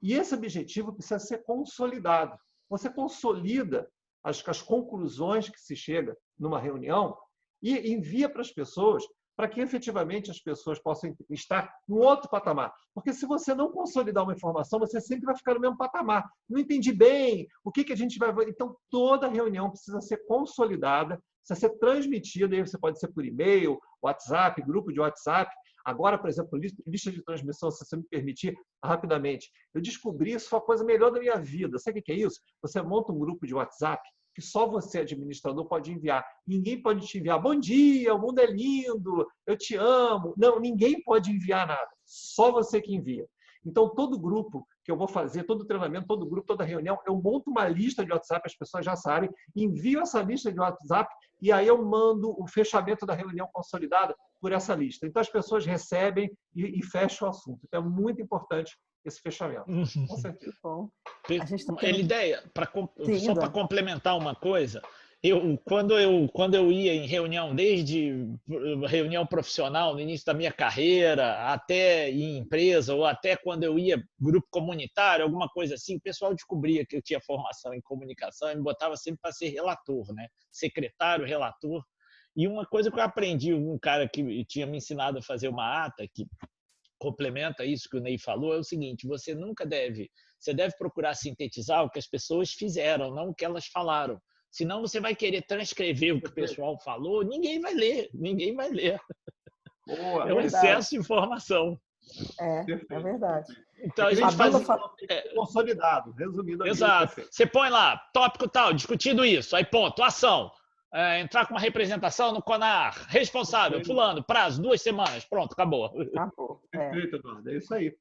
E esse objetivo precisa ser consolidado. Você consolida as conclusões que se chega numa reunião e envia para as pessoas, para que efetivamente as pessoas possam estar no outro patamar. Porque se você não consolidar uma informação, você sempre vai ficar no mesmo patamar. Não entendi bem, o que a gente vai... Então, toda reunião precisa ser consolidada, precisa ser transmitida, aí você pode ser por e-mail, WhatsApp, grupo de WhatsApp. Agora, por exemplo, lista de transmissão, se você me permitir, rapidamente. Eu descobri isso, foi a coisa melhor da minha vida. Sabe o que é isso? Você monta um grupo de WhatsApp que só você, administrador, pode enviar. Ninguém pode te enviar, bom dia, o mundo é lindo, eu te amo. Não, ninguém pode enviar nada. Só você que envia. Então, todo grupo que eu vou fazer, todo treinamento, todo grupo, toda reunião, eu monto uma lista de WhatsApp, as pessoas já sabem, envio essa lista de WhatsApp e aí eu mando o fechamento da reunião consolidada por essa lista. Então, as pessoas recebem e fecham o assunto. Então, é muito importante esse fechamento. Com certeza. Bom, Ideia, só para complementar uma coisa, quando eu ia em reunião, desde reunião profissional no início da minha carreira, até em empresa, ou até quando eu ia grupo comunitário, alguma coisa assim, o pessoal descobria que eu tinha formação em comunicação e me botava sempre para ser relator, né? Secretário, relator. E uma coisa que eu aprendi, um cara que tinha me ensinado a fazer uma ata, que complementa isso que o Ney falou, é o seguinte: você deve procurar sintetizar o que as pessoas fizeram, não o que elas falaram. Senão você vai querer transcrever o que o pessoal falou, ninguém vai ler, ninguém vai ler. Boa, É um excesso de informação. É verdade. Então a gente faz consolidado, resumindo. Exato. Você põe lá, tópico tal, discutido isso, aí ponto, ação. Entrar com uma representação no CONAR, responsável, fulano, prazo, 2 semanas, pronto, acabou. Acabou. Perfeito, Eduardo, é isso aí.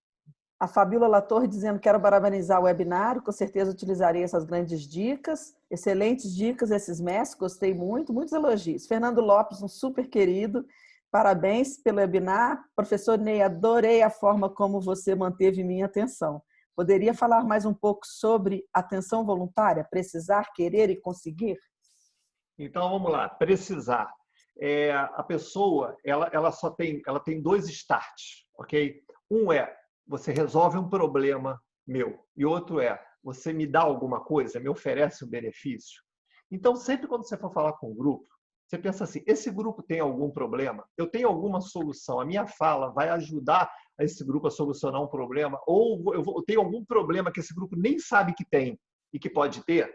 A Fabíola Latorre dizendo que quero parabenizar o webinário, com certeza utilizarei essas grandes dicas, excelentes dicas esses mestres, gostei muito, muitos elogios. Fernando Lopes, um super querido, parabéns pelo webinar. Professor Ney, adorei a forma como você manteve minha atenção. Poderia falar mais um pouco sobre atenção voluntária, precisar, querer e conseguir? Então, vamos lá, precisar. A pessoa, ela tem 2 starts, ok? Um é, você resolve um problema meu, e outro é, você me dá alguma coisa, me oferece um benefício. Então, sempre quando você for falar com um grupo, você pensa assim, esse grupo tem algum problema? Eu tenho alguma solução? A minha fala vai ajudar esse grupo a solucionar um problema? Ou eu tenho algum problema que esse grupo nem sabe que tem e que pode ter?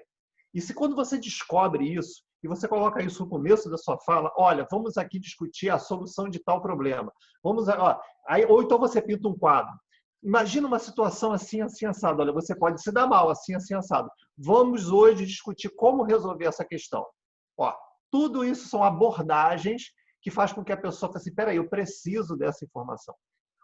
E se quando você descobre isso, e você coloca isso no começo da sua fala, olha, vamos aqui discutir a solução de tal problema. Ou então você pinta um quadro. Imagina uma situação assim, assim, assado. Olha, você pode se dar mal, assim, assim, assado. Vamos hoje discutir como resolver essa questão. Tudo isso são abordagens que faz com que a pessoa fale assim, peraí, eu preciso dessa informação.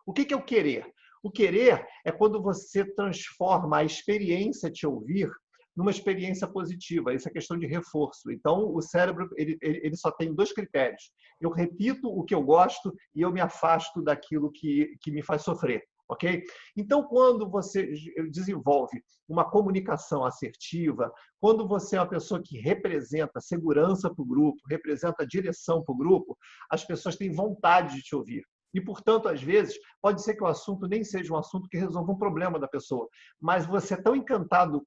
O que é o querer? O querer é quando você transforma a experiência de te ouvir numa experiência positiva. Isso é questão de reforço. Então, o cérebro ele só tem 2 critérios. Eu repito o que eu gosto e eu me afasto daquilo que me faz sofrer. Ok? Então, quando você desenvolve uma comunicação assertiva, quando você é uma pessoa que representa segurança para o grupo, representa direção para o grupo, as pessoas têm vontade de te ouvir. E, portanto, às vezes, pode ser que o assunto nem seja um assunto que resolva um problema da pessoa, mas você é tão encantado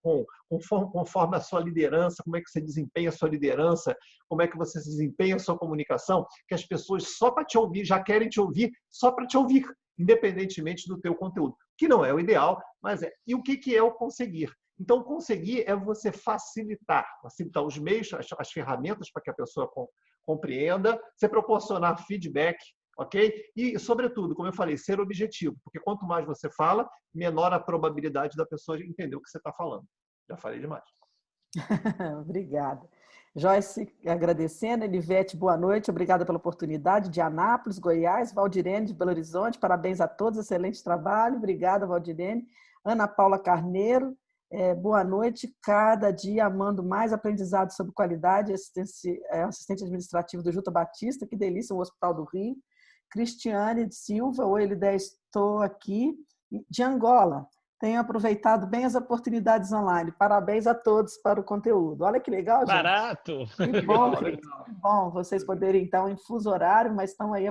conforme a sua liderança, como é que você desempenha a sua liderança, como é que você desempenha a sua comunicação, que as pessoas só para te ouvir, já querem te ouvir só para te ouvir, independentemente do teu conteúdo, que não é o ideal, mas é. E o que é o conseguir? Então, conseguir é você facilitar os meios, as ferramentas para que a pessoa compreenda, você proporcionar feedback, ok? E, sobretudo, como eu falei, ser objetivo, porque quanto mais você fala, menor a probabilidade da pessoa entender o que você está falando. Já falei demais. Obrigada. Joyce agradecendo, Elivete, boa noite, obrigada pela oportunidade, de Anápolis, Goiás, Valdirene de Belo Horizonte, parabéns a todos, excelente trabalho, obrigada, Valdirene. Ana Paula Carneiro, boa noite, cada dia amando mais aprendizado sobre qualidade, assistente administrativo do Juta Batista, que delícia, o Hospital do Rio. Cristiane de Silva, oi, Elidé, estou aqui, de Angola. Tenho aproveitado bem as oportunidades online. Parabéns a todos para o conteúdo. Olha que legal, gente. Barato! Que bom, que bom vocês poderem, então, em fuso horário, mas estão aí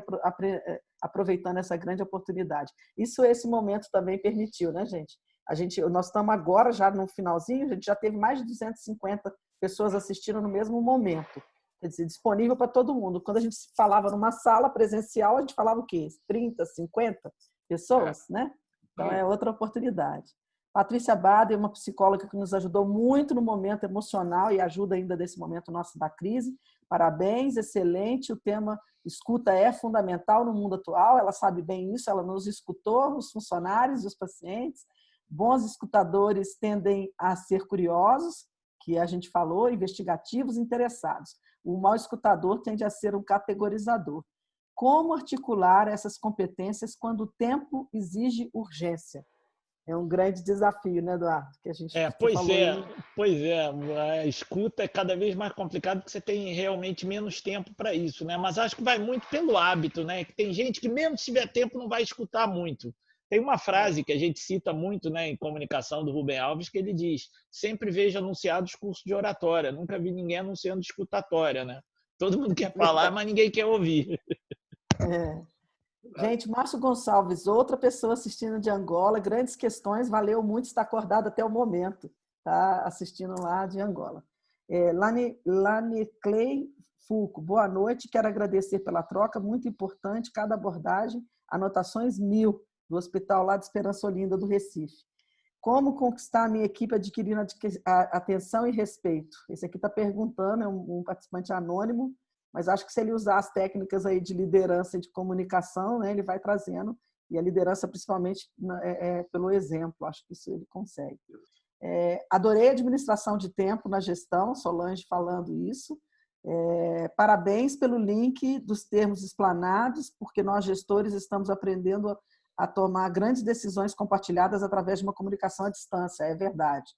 aproveitando essa grande oportunidade. Isso esse momento também permitiu, né, gente? Nós estamos agora, já no finalzinho, a gente já teve mais de 250 pessoas assistindo no mesmo momento. Quer dizer, disponível para todo mundo. Quando a gente falava numa sala presencial, a gente falava o quê? 30, 50 pessoas, né? Então, é outra oportunidade. Patrícia Bada é uma psicóloga que nos ajudou muito no momento emocional e ajuda ainda nesse momento nosso da crise. Parabéns, excelente. O tema escuta é fundamental no mundo atual. Ela sabe bem isso, ela nos escutou, os funcionários e os pacientes. Bons escutadores tendem a ser curiosos, que a gente falou, investigativos, interessados. O mau escutador tende a ser um categorizador. Como articular essas competências quando o tempo exige urgência? É um grande desafio, né, Eduardo? Que a gente pois é. A escuta é cada vez mais complicado porque você tem realmente menos tempo para isso, né? Mas acho que vai muito pelo hábito, né? Que tem gente que mesmo se tiver tempo não vai escutar muito. Tem uma frase que a gente cita muito, né, em comunicação do Rubem Alves, que ele diz: sempre vejo anunciados cursos de oratória, nunca vi ninguém anunciando escutatória, né? Todo mundo quer falar, mas ninguém quer ouvir. Gente, Márcio Gonçalves, outra pessoa assistindo de Angola, grandes questões, valeu muito estar acordado até o momento, tá assistindo lá de Angola. Lani Clay Fulco, boa noite, quero agradecer pela troca, muito importante cada abordagem, anotações 1000 do hospital lá de Esperança Olinda do Recife. Como conquistar a minha equipe adquirindo a atenção e respeito? Esse aqui está perguntando, é um participante anônimo, mas acho que se ele usar as técnicas aí de liderança e de comunicação, né, ele vai trazendo, e a liderança principalmente pelo exemplo, acho que isso ele consegue. Adorei a administração de tempo na gestão, Solange falando isso. Parabéns pelo link dos termos explanados, porque nós gestores estamos aprendendo a tomar grandes decisões compartilhadas através de uma comunicação à distância, é verdade.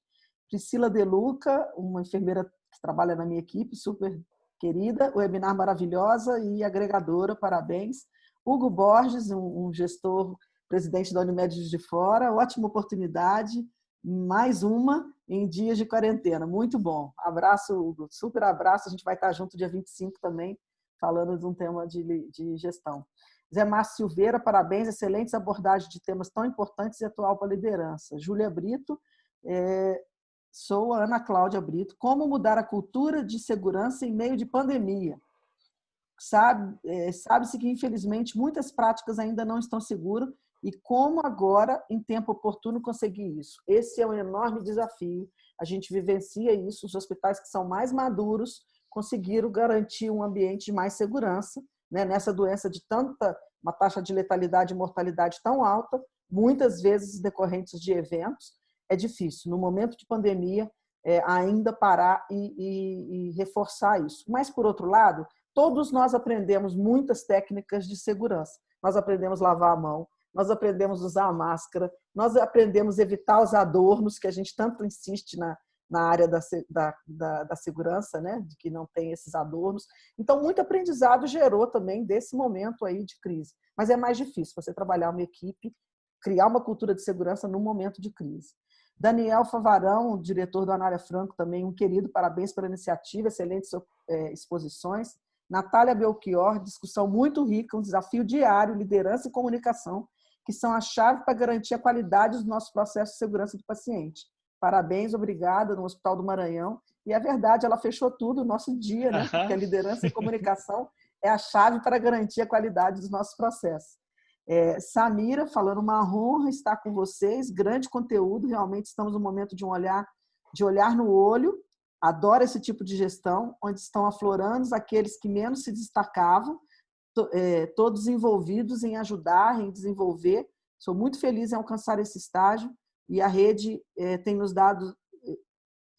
Priscila De Luca, uma enfermeira que trabalha na minha equipe, super querida, webinar maravilhosa e agregadora, parabéns. Hugo Borges, um gestor, presidente da Unimed Juiz de Fora, ótima oportunidade, mais uma em dias de quarentena, muito bom. Abraço, Hugo, super abraço, a gente vai estar junto dia 25 também, falando de um tema de gestão. Zé Márcio Silveira, parabéns, excelentes abordagens de temas tão importantes e atual para a liderança. Júlia Brito, sou a Ana Cláudia Brito. Como mudar a cultura de segurança em meio de pandemia? Sabe-se que, infelizmente, muitas práticas ainda não estão seguras e como agora, em tempo oportuno, conseguir isso? Esse é um enorme desafio. A gente vivencia isso. Os hospitais que são mais maduros conseguiram garantir um ambiente de mais segurança, né? Nessa doença de uma taxa de letalidade e mortalidade tão alta, muitas vezes decorrentes de eventos, é difícil, no momento de pandemia, ainda parar e reforçar isso. Mas, por outro lado, todos nós aprendemos muitas técnicas de segurança. Nós aprendemos a lavar a mão, nós aprendemos a usar a máscara, nós aprendemos a evitar os adornos, que a gente tanto insiste na área da segurança, né? De que não tem esses adornos. Então, muito aprendizado gerou também desse momento aí de crise. Mas é mais difícil você trabalhar uma equipe, criar uma cultura de segurança num momento de crise. Daniel Favarão, diretor do Anália Franco, também um querido, parabéns pela iniciativa, excelentes exposições. Natália Belchior, discussão muito rica, um desafio diário, liderança e comunicação, que são a chave para garantir a qualidade do nosso processo de segurança do paciente. Parabéns, obrigada, no Hospital do Maranhão. E é verdade, ela fechou tudo o nosso dia, né? Porque a liderança e comunicação é a chave para garantir a qualidade dos nossos processos. Samira, falando, uma honra estar com vocês, grande conteúdo, realmente estamos no momento de olhar no olho, adoro esse tipo de gestão, onde estão aflorando aqueles que menos se destacavam, todos envolvidos em ajudar, em desenvolver. Sou muito feliz em alcançar esse estágio e a rede tem nos dado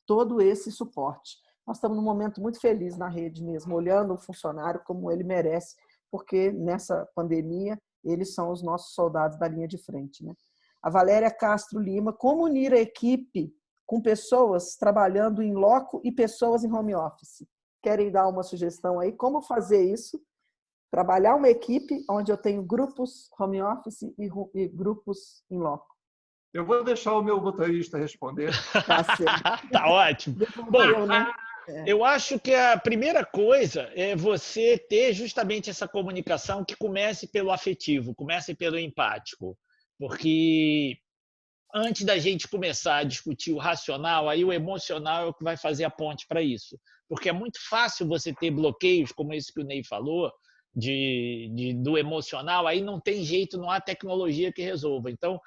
todo esse suporte. Nós estamos num momento muito feliz na rede mesmo, olhando o funcionário como ele merece, porque nessa pandemia eles são os nossos soldados da linha de frente, né? A Valéria Castro Lima, como unir a equipe com pessoas trabalhando em loco e pessoas em home office? Querem dar uma sugestão aí? Como fazer isso? Trabalhar uma equipe onde eu tenho grupos home office e grupos em loco. Eu vou deixar o meu motorista responder. Tá certo. Tá ótimo. Bom, né? Eu acho que a primeira coisa é você ter justamente essa comunicação que comece pelo afetivo, comece pelo empático. Porque antes da gente começar a discutir o racional, aí o emocional é o que vai fazer a ponte para isso. Porque é muito fácil você ter bloqueios, como esse que o Ney falou, do emocional, aí não tem jeito, não há tecnologia que resolva. Então,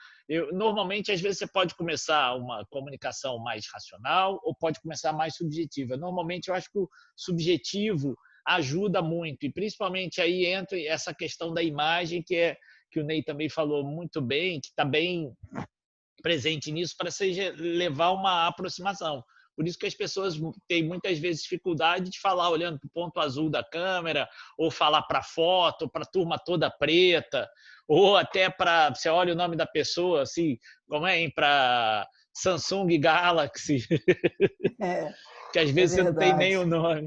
normalmente, às vezes, você pode começar uma comunicação mais racional ou pode começar mais subjetiva. Normalmente, eu acho que o subjetivo ajuda muito, e principalmente aí entra essa questão da imagem, que o Ney também falou muito bem, que está bem presente nisso, para levar uma aproximação. Por isso que as pessoas têm muitas vezes dificuldade de falar olhando para o ponto azul da câmera, ou falar para a foto, para a turma toda preta, ou até para, você olha o nome da pessoa, assim, como para Samsung Galaxy, que às vezes você não tem nem o nome.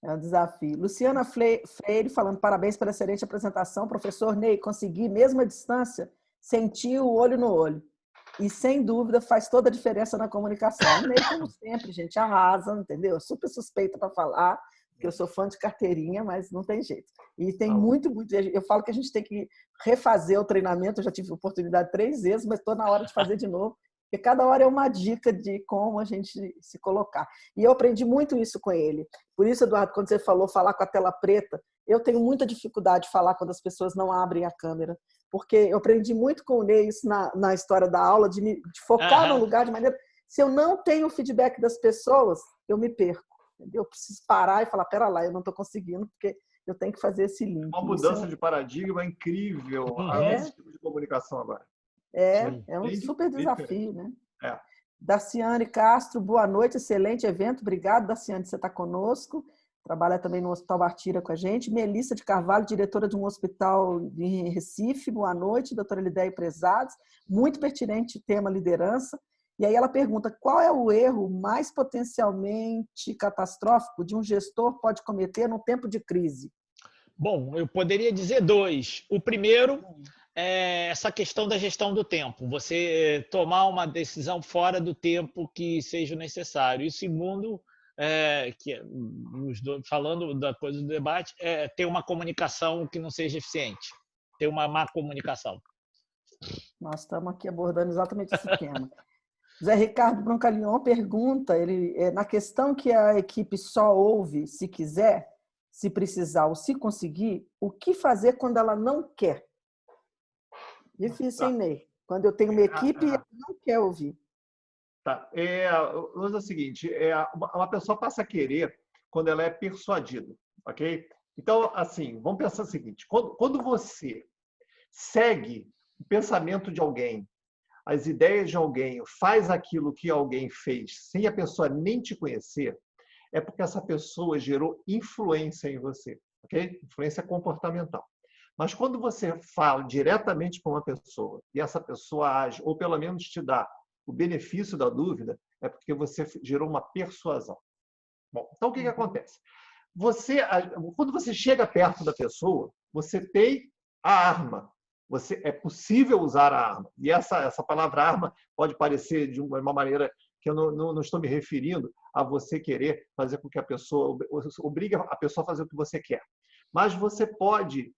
É um desafio. Luciana Freire falando, parabéns pela excelente apresentação. Professor Ney, consegui, mesmo à distância, sentir o olho no olho. E, sem dúvida, faz toda a diferença na comunicação. O Ney, como sempre, gente, arrasa, entendeu? Super suspeita para falar, porque eu sou fã de carteirinha, mas não tem jeito. E tem muito. Eu falo que a gente tem que refazer o treinamento, eu já tive oportunidade 3 vezes, mas estou na hora de fazer de novo, porque cada hora é uma dica de como a gente se colocar. E eu aprendi muito isso com ele. Por isso, Eduardo, quando você falou falar com a tela preta, eu tenho muita dificuldade de falar quando as pessoas não abrem a câmera, porque eu aprendi muito com o Ney isso na história da aula, de focar no lugar de maneira... Se eu não tenho o feedback das pessoas, eu me perco. Entendeu? Eu preciso parar e falar, pera lá, eu não estou conseguindo, porque eu tenho que fazer esse link. Uma mudança de paradigma incrível nesse tipo de comunicação agora. É um super desafio, né? Daciane Castro, boa noite, excelente evento. Obrigado, Daciane, você está conosco. Trabalha também no Hospital Bartira com a gente. Melissa de Carvalho, diretora de um hospital em Recife. Boa noite, doutora Lidéia e prezados. Muito pertinente o tema liderança. E aí ela pergunta, qual é o erro mais potencialmente catastrófico de um gestor pode cometer no tempo de crise? Bom, eu poderia dizer 2. O primeiro é essa questão da gestão do tempo. Você tomar uma decisão fora do tempo que seja necessário. E segundo, falando da coisa do debate, ter uma comunicação que não seja eficiente. Ter uma má comunicação. Nós estamos aqui abordando exatamente esse tema. Zé Ricardo Broncalion pergunta, na questão que a equipe só ouve se quiser, se precisar ou se conseguir, o que fazer quando ela não quer? Difícil, hein, Ney? Quando eu tenho uma equipe e ela não quer ouvir. Tá. Vamos dizer o seguinte, uma pessoa passa a querer quando ela é persuadida, ok? Então, assim, vamos pensar o seguinte, quando você segue o pensamento de alguém, as ideias de alguém, faz aquilo que alguém fez sem a pessoa nem te conhecer, é porque essa pessoa gerou influência em você, ok? Influência comportamental. Mas quando você fala diretamente com uma pessoa e essa pessoa age, ou pelo menos te dá o benefício da dúvida, é porque você gerou uma persuasão. Bom, então o que acontece? Quando você chega perto da pessoa, você tem a arma. É possível usar a arma. E essa palavra arma pode parecer de uma maneira que eu não estou me referindo a você querer fazer com que a pessoa obrigue a pessoa a fazer o que você quer. Mas você pode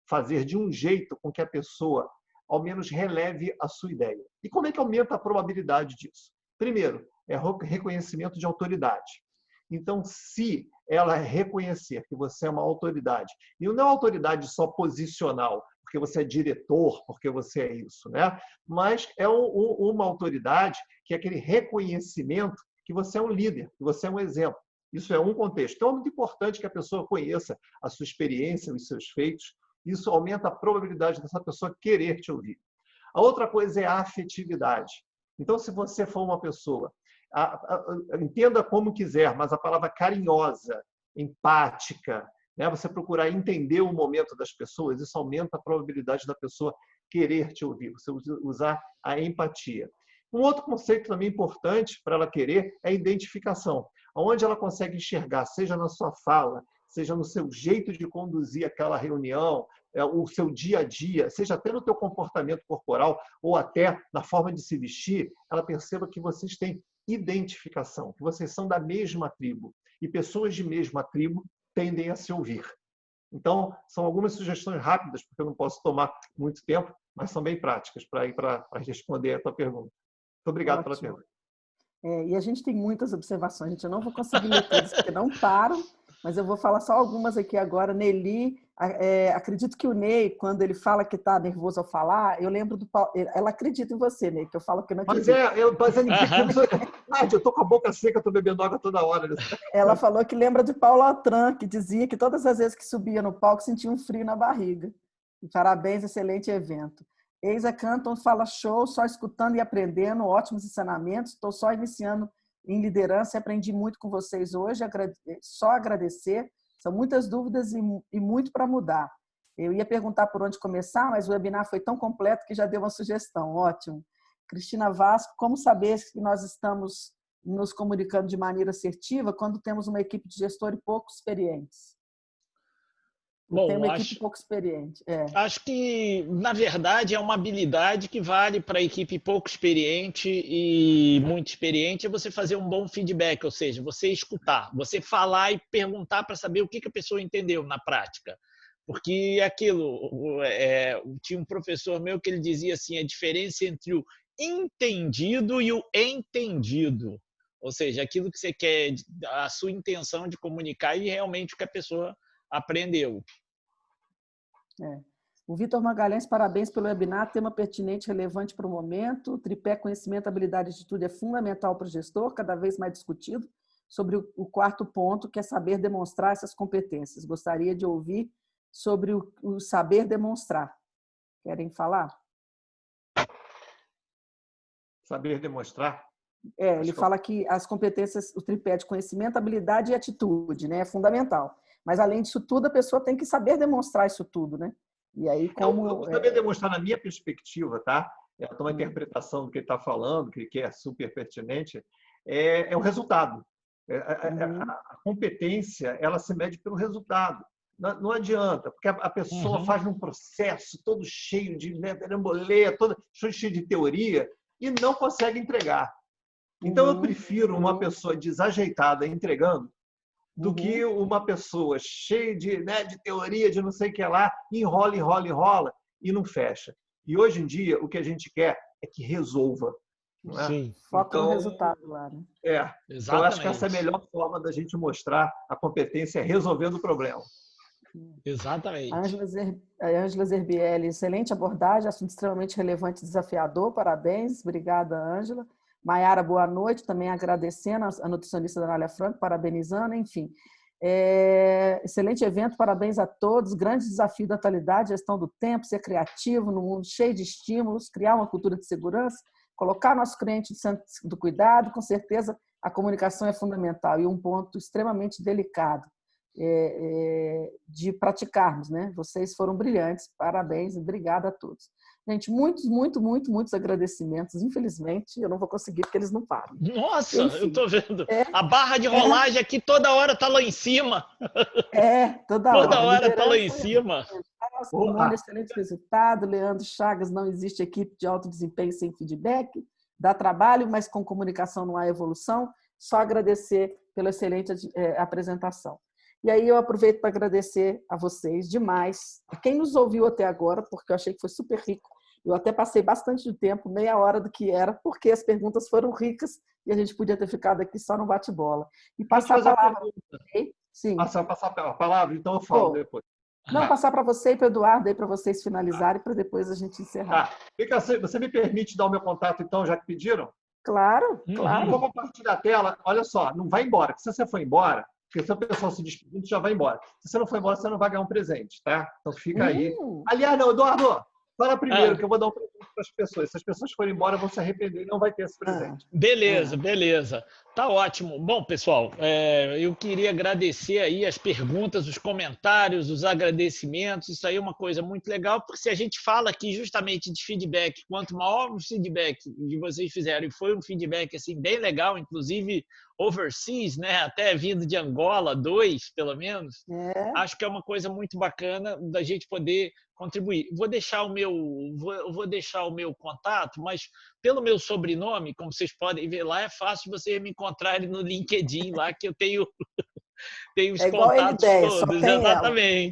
fazer de um jeito com que a pessoa ao menos releve a sua ideia. E como é que aumenta a probabilidade disso? Primeiro, é reconhecimento de autoridade. Então, se ela reconhecer que você é uma autoridade, e não é uma autoridade só posicional, porque você é diretor, porque você é isso, né? Mas é uma autoridade que é aquele reconhecimento que você é um líder, que você é um exemplo. Isso é um contexto. Então, é muito importante que a pessoa conheça a sua experiência, os seus feitos. Isso aumenta a probabilidade dessa pessoa querer te ouvir. A outra coisa é a afetividade. Então, se você for uma pessoa, entenda como quiser, mas a palavra carinhosa, empática, né? Você procurar entender o momento das pessoas, isso aumenta a probabilidade da pessoa querer te ouvir, você usar a empatia. Um outro conceito também importante para ela querer é a identificação, onde ela consegue enxergar, seja na sua fala, seja no seu jeito de conduzir aquela reunião, o seu dia a dia, seja até no teu comportamento corporal ou até na forma de se vestir, ela perceba que vocês têm identificação, que vocês são da mesma tribo. E pessoas de mesma tribo tendem a se ouvir. Então, são algumas sugestões rápidas, porque eu não posso tomar muito tempo, mas são bem práticas para responder a tua pergunta. Muito obrigado pela pergunta. E a gente tem muitas observações, gente. Eu não vou conseguir ler todas, porque não param, mas eu vou falar só algumas aqui agora. Nelly, acredito que o Ney, quando ele fala que está nervoso ao falar, eu lembro do Paulo. Ela acredita em você, Ney, que eu falo que não acredito. Eu estou com a boca seca, estou bebendo água toda hora. Ela falou que lembra de Paulo Atran, que dizia que todas as vezes que subia no palco sentia um frio na barriga. Parabéns, excelente evento. Eisa Canton fala show, só escutando e aprendendo, ótimos ensinamentos. Estou só iniciando em liderança e aprendi muito com vocês hoje. Só agradecer. São muitas dúvidas e muito para mudar. Eu ia perguntar por onde começar, mas o webinar foi tão completo que já deu uma sugestão. Ótimo. Cristina Vasco, como saber que nós estamos nos comunicando de maneira assertiva quando temos uma equipe de gestor e pouco experientes? Tem uma equipe pouco experiente. Acho que, na verdade, é uma habilidade que vale para a equipe pouco experiente e muito experiente, é você fazer um bom feedback, ou seja, você escutar, você falar e perguntar para saber o que a pessoa entendeu na prática. Porque aquilo, tinha um professor meu que ele dizia assim, a diferença entre o entendido e o entendido. Ou seja, aquilo que você quer, a sua intenção de comunicar e realmente o que a pessoa aprendeu. O Vitor Magalhães, parabéns pelo webinar, tema pertinente, relevante para o momento. O tripé conhecimento, habilidade e atitude é fundamental para o gestor, cada vez mais discutido, sobre o quarto ponto, que é saber demonstrar essas competências. Gostaria de ouvir sobre o saber demonstrar. Querem falar? Saber demonstrar? Ele fala que as competências, o tripé de conhecimento, habilidade e atitude, né, é fundamental. Mas, além disso tudo, a pessoa tem que saber demonstrar isso tudo, né? E aí, como... Eu saber demonstrar, na minha perspectiva, tá? É uma interpretação do que ele está falando, que é super pertinente, é o resultado. A competência, ela se mede pelo resultado. Não adianta, porque a pessoa faz um processo todo cheio de merambolê, todo cheio de teoria, e não consegue entregar. Então, eu prefiro uma pessoa desajeitada entregando do que uma pessoa cheia de teoria, de não sei o que lá, enrola, enrola, enrola e não fecha. E hoje em dia, o que a gente quer é que resolva. Não é? Sim. Foca no resultado lá, né? Então, eu acho que essa é a melhor forma da gente mostrar a competência resolvendo o problema. Exatamente. Ângela Zerbielli, excelente abordagem, assunto extremamente relevante e desafiador, parabéns, obrigada, Ângela. Maiara, boa noite, também agradecendo a nutricionista Danália Franco, parabenizando, enfim. Excelente evento, parabéns a todos, grande desafio da atualidade, gestão do tempo, ser criativo no mundo cheio de estímulos, criar uma cultura de segurança, colocar nosso cliente no centro do cuidado, com certeza a comunicação é fundamental e um ponto extremamente delicado de praticarmos, né? Vocês foram brilhantes, parabéns e obrigada a todos. Gente, muitos agradecimentos. Infelizmente, eu não vou conseguir porque eles não param. Nossa, enfim, eu tô vendo. A barra de rolagem aqui toda hora tá lá em cima. Toda hora. Toda hora tá lá em cima. Simone, excelente resultado. Leandro Chagas, não existe equipe de alto desempenho sem feedback. Dá trabalho, mas com comunicação não há evolução. Só agradecer pela excelente apresentação. E aí eu aproveito para agradecer a vocês demais, a quem nos ouviu até agora, porque eu achei que foi super rico. Eu até passei bastante tempo, meia hora do que era, porque as perguntas foram ricas e a gente podia ter ficado aqui só no bate-bola. E passar a palavra. Sim. Passar a palavra, então eu falo depois. Não, passar para você e para o Eduardo, aí para vocês finalizarem, para depois a gente encerrar. Você me permite dar o meu contato, então, já que pediram? Claro, claro. Vou compartilhar a tela. Olha só, não vai embora. Se você for embora, porque se o pessoal se despedir, já vai embora. Se você não for embora, você não vai ganhar um presente, tá? Então fica aí. Aliás, não, Eduardo, fala primeiro que eu vou dar um presente para as pessoas. Se as pessoas forem embora, vão se arrepender e não vai ter esse presente. Beleza. Tá ótimo. Bom, pessoal, eu queria agradecer aí as perguntas, os comentários, os agradecimentos. Isso aí é uma coisa muito legal, porque se a gente fala aqui justamente de feedback, quanto maior o feedback que vocês fizeram, e foi um feedback assim, bem legal, inclusive overseas, né? Até vindo de Angola, 2, pelo menos. Acho que é uma coisa muito bacana da gente poder contribuir. Vou deixar o meu contato, mas pelo meu sobrenome, como vocês podem ver lá, é fácil vocês me encontrarem no LinkedIn lá, que eu tenho os contatos todos.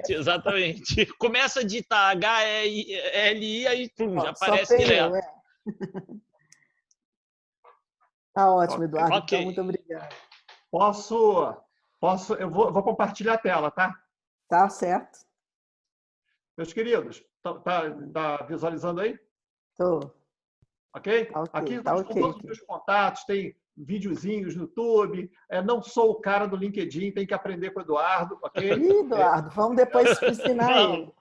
Exatamente. Começa a digitar HELI, aí já aparece direto. Tá ótimo, Eduardo. Então, muito obrigado. Eu vou compartilhar a tela, tá? Tá certo. Meus queridos, tá visualizando aí? Tô. Ok? Aqui estão todos os meus contatos, tem videozinhos no YouTube. Não sou o cara do LinkedIn, tem que aprender com o Eduardo, ok? Eduardo, vamos depois ensinar ele.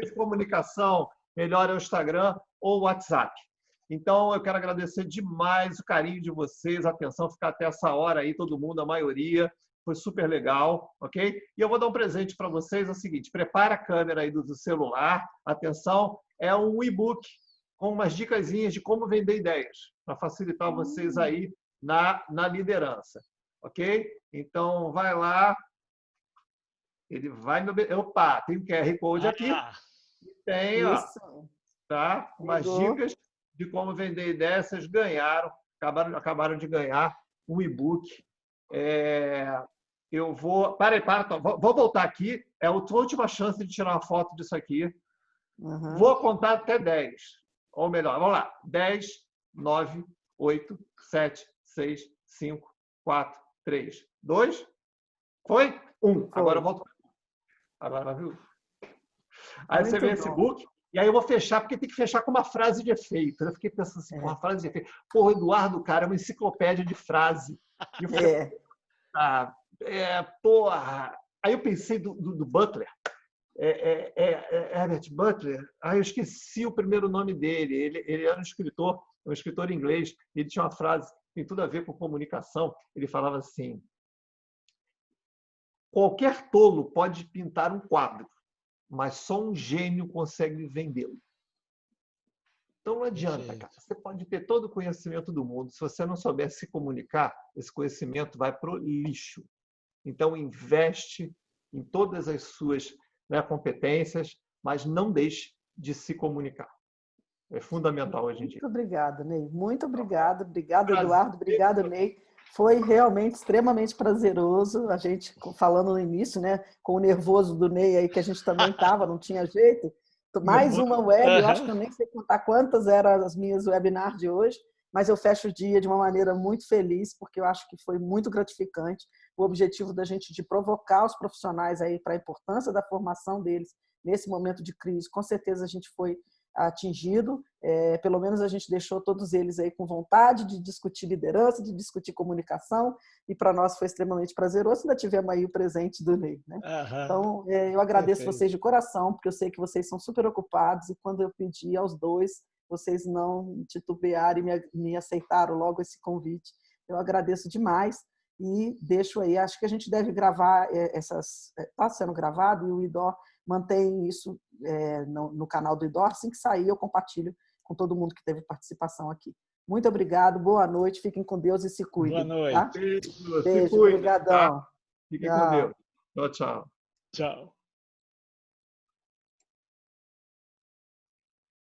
De comunicação, melhor é o Instagram ou o WhatsApp. Então, eu quero agradecer demais o carinho de vocês, a atenção, ficar até essa hora aí, todo mundo, a maioria. Foi super legal, ok? E eu vou dar um presente para vocês, é o seguinte, prepara a câmera aí do celular, atenção, é um e-book com umas dicasinhas de como vender ideias, para facilitar vocês aí na liderança, ok? Então, vai lá, ele vai me... Opa, tem o QR Code aqui, tem, tá? Umas dicas de como vender ideias, vocês ganharam, acabaram de ganhar um e-book. Eu vou... Vou voltar aqui. É a última chance de tirar uma foto disso aqui. Vou contar até 10. Ou melhor, vamos lá. 10, 9, 8, 7, 6, 5, 4, 3, 2. Foi? 1. Agora eu volto. Agora, viu? Aí você vê esse book. E aí eu vou fechar, porque tem que fechar com uma frase de efeito. Eu fiquei pensando assim, uma frase de efeito. Pô, o Eduardo, cara, é uma enciclopédia de frase. E eu fiquei, porra. Aí eu pensei do Butler. Herbert Butler. Eu esqueci o primeiro nome dele. Ele era um escritor inglês. Ele tinha uma frase, tem tudo a ver com comunicação. Ele falava assim: qualquer tolo pode pintar um quadro, mas só um gênio consegue vendê-lo. Então não adianta, cara. Você pode ter todo o conhecimento do mundo. Se você não souber se comunicar, esse conhecimento vai para o lixo. Então investe em todas as suas, né, competências, mas não deixe de se comunicar. É fundamental hoje em dia. Muito obrigada, Ney. Muito obrigada. Obrigada, Eduardo. Obrigada, Ney. Foi realmente extremamente prazeroso. A gente falando no início, né, com o nervoso do Ney aí, que a gente também estava, não tinha jeito. Mais uma web, eu acho que eu nem sei contar quantas eram as minhas webinars de hoje, mas eu fecho o dia de uma maneira muito feliz, porque eu acho que foi muito gratificante. O objetivo da gente de provocar os profissionais aí para a importância da formação deles nesse momento de crise, com certeza a gente foi atingido, pelo menos a gente deixou todos eles aí com vontade de discutir liderança, de discutir comunicação, e para nós foi extremamente prazeroso. Ainda tivemos aí o presente do Ney, né? Então, eu agradeço vocês de coração, porque eu sei que vocês são super ocupados, e quando eu pedi aos dois, vocês não titubearam e me aceitaram logo esse convite. Eu agradeço demais e deixo aí, acho que a gente deve gravar está sendo gravado, e o IDOR mantém isso no canal do IDOR. Assim que sair, eu compartilho com todo mundo que teve participação aqui. Muito obrigado, boa noite, fiquem com Deus e se cuidem. Boa noite. Tá? Beijo, Beijo, obrigadão. Fiquem com Deus. Tchau, tchau. Tchau.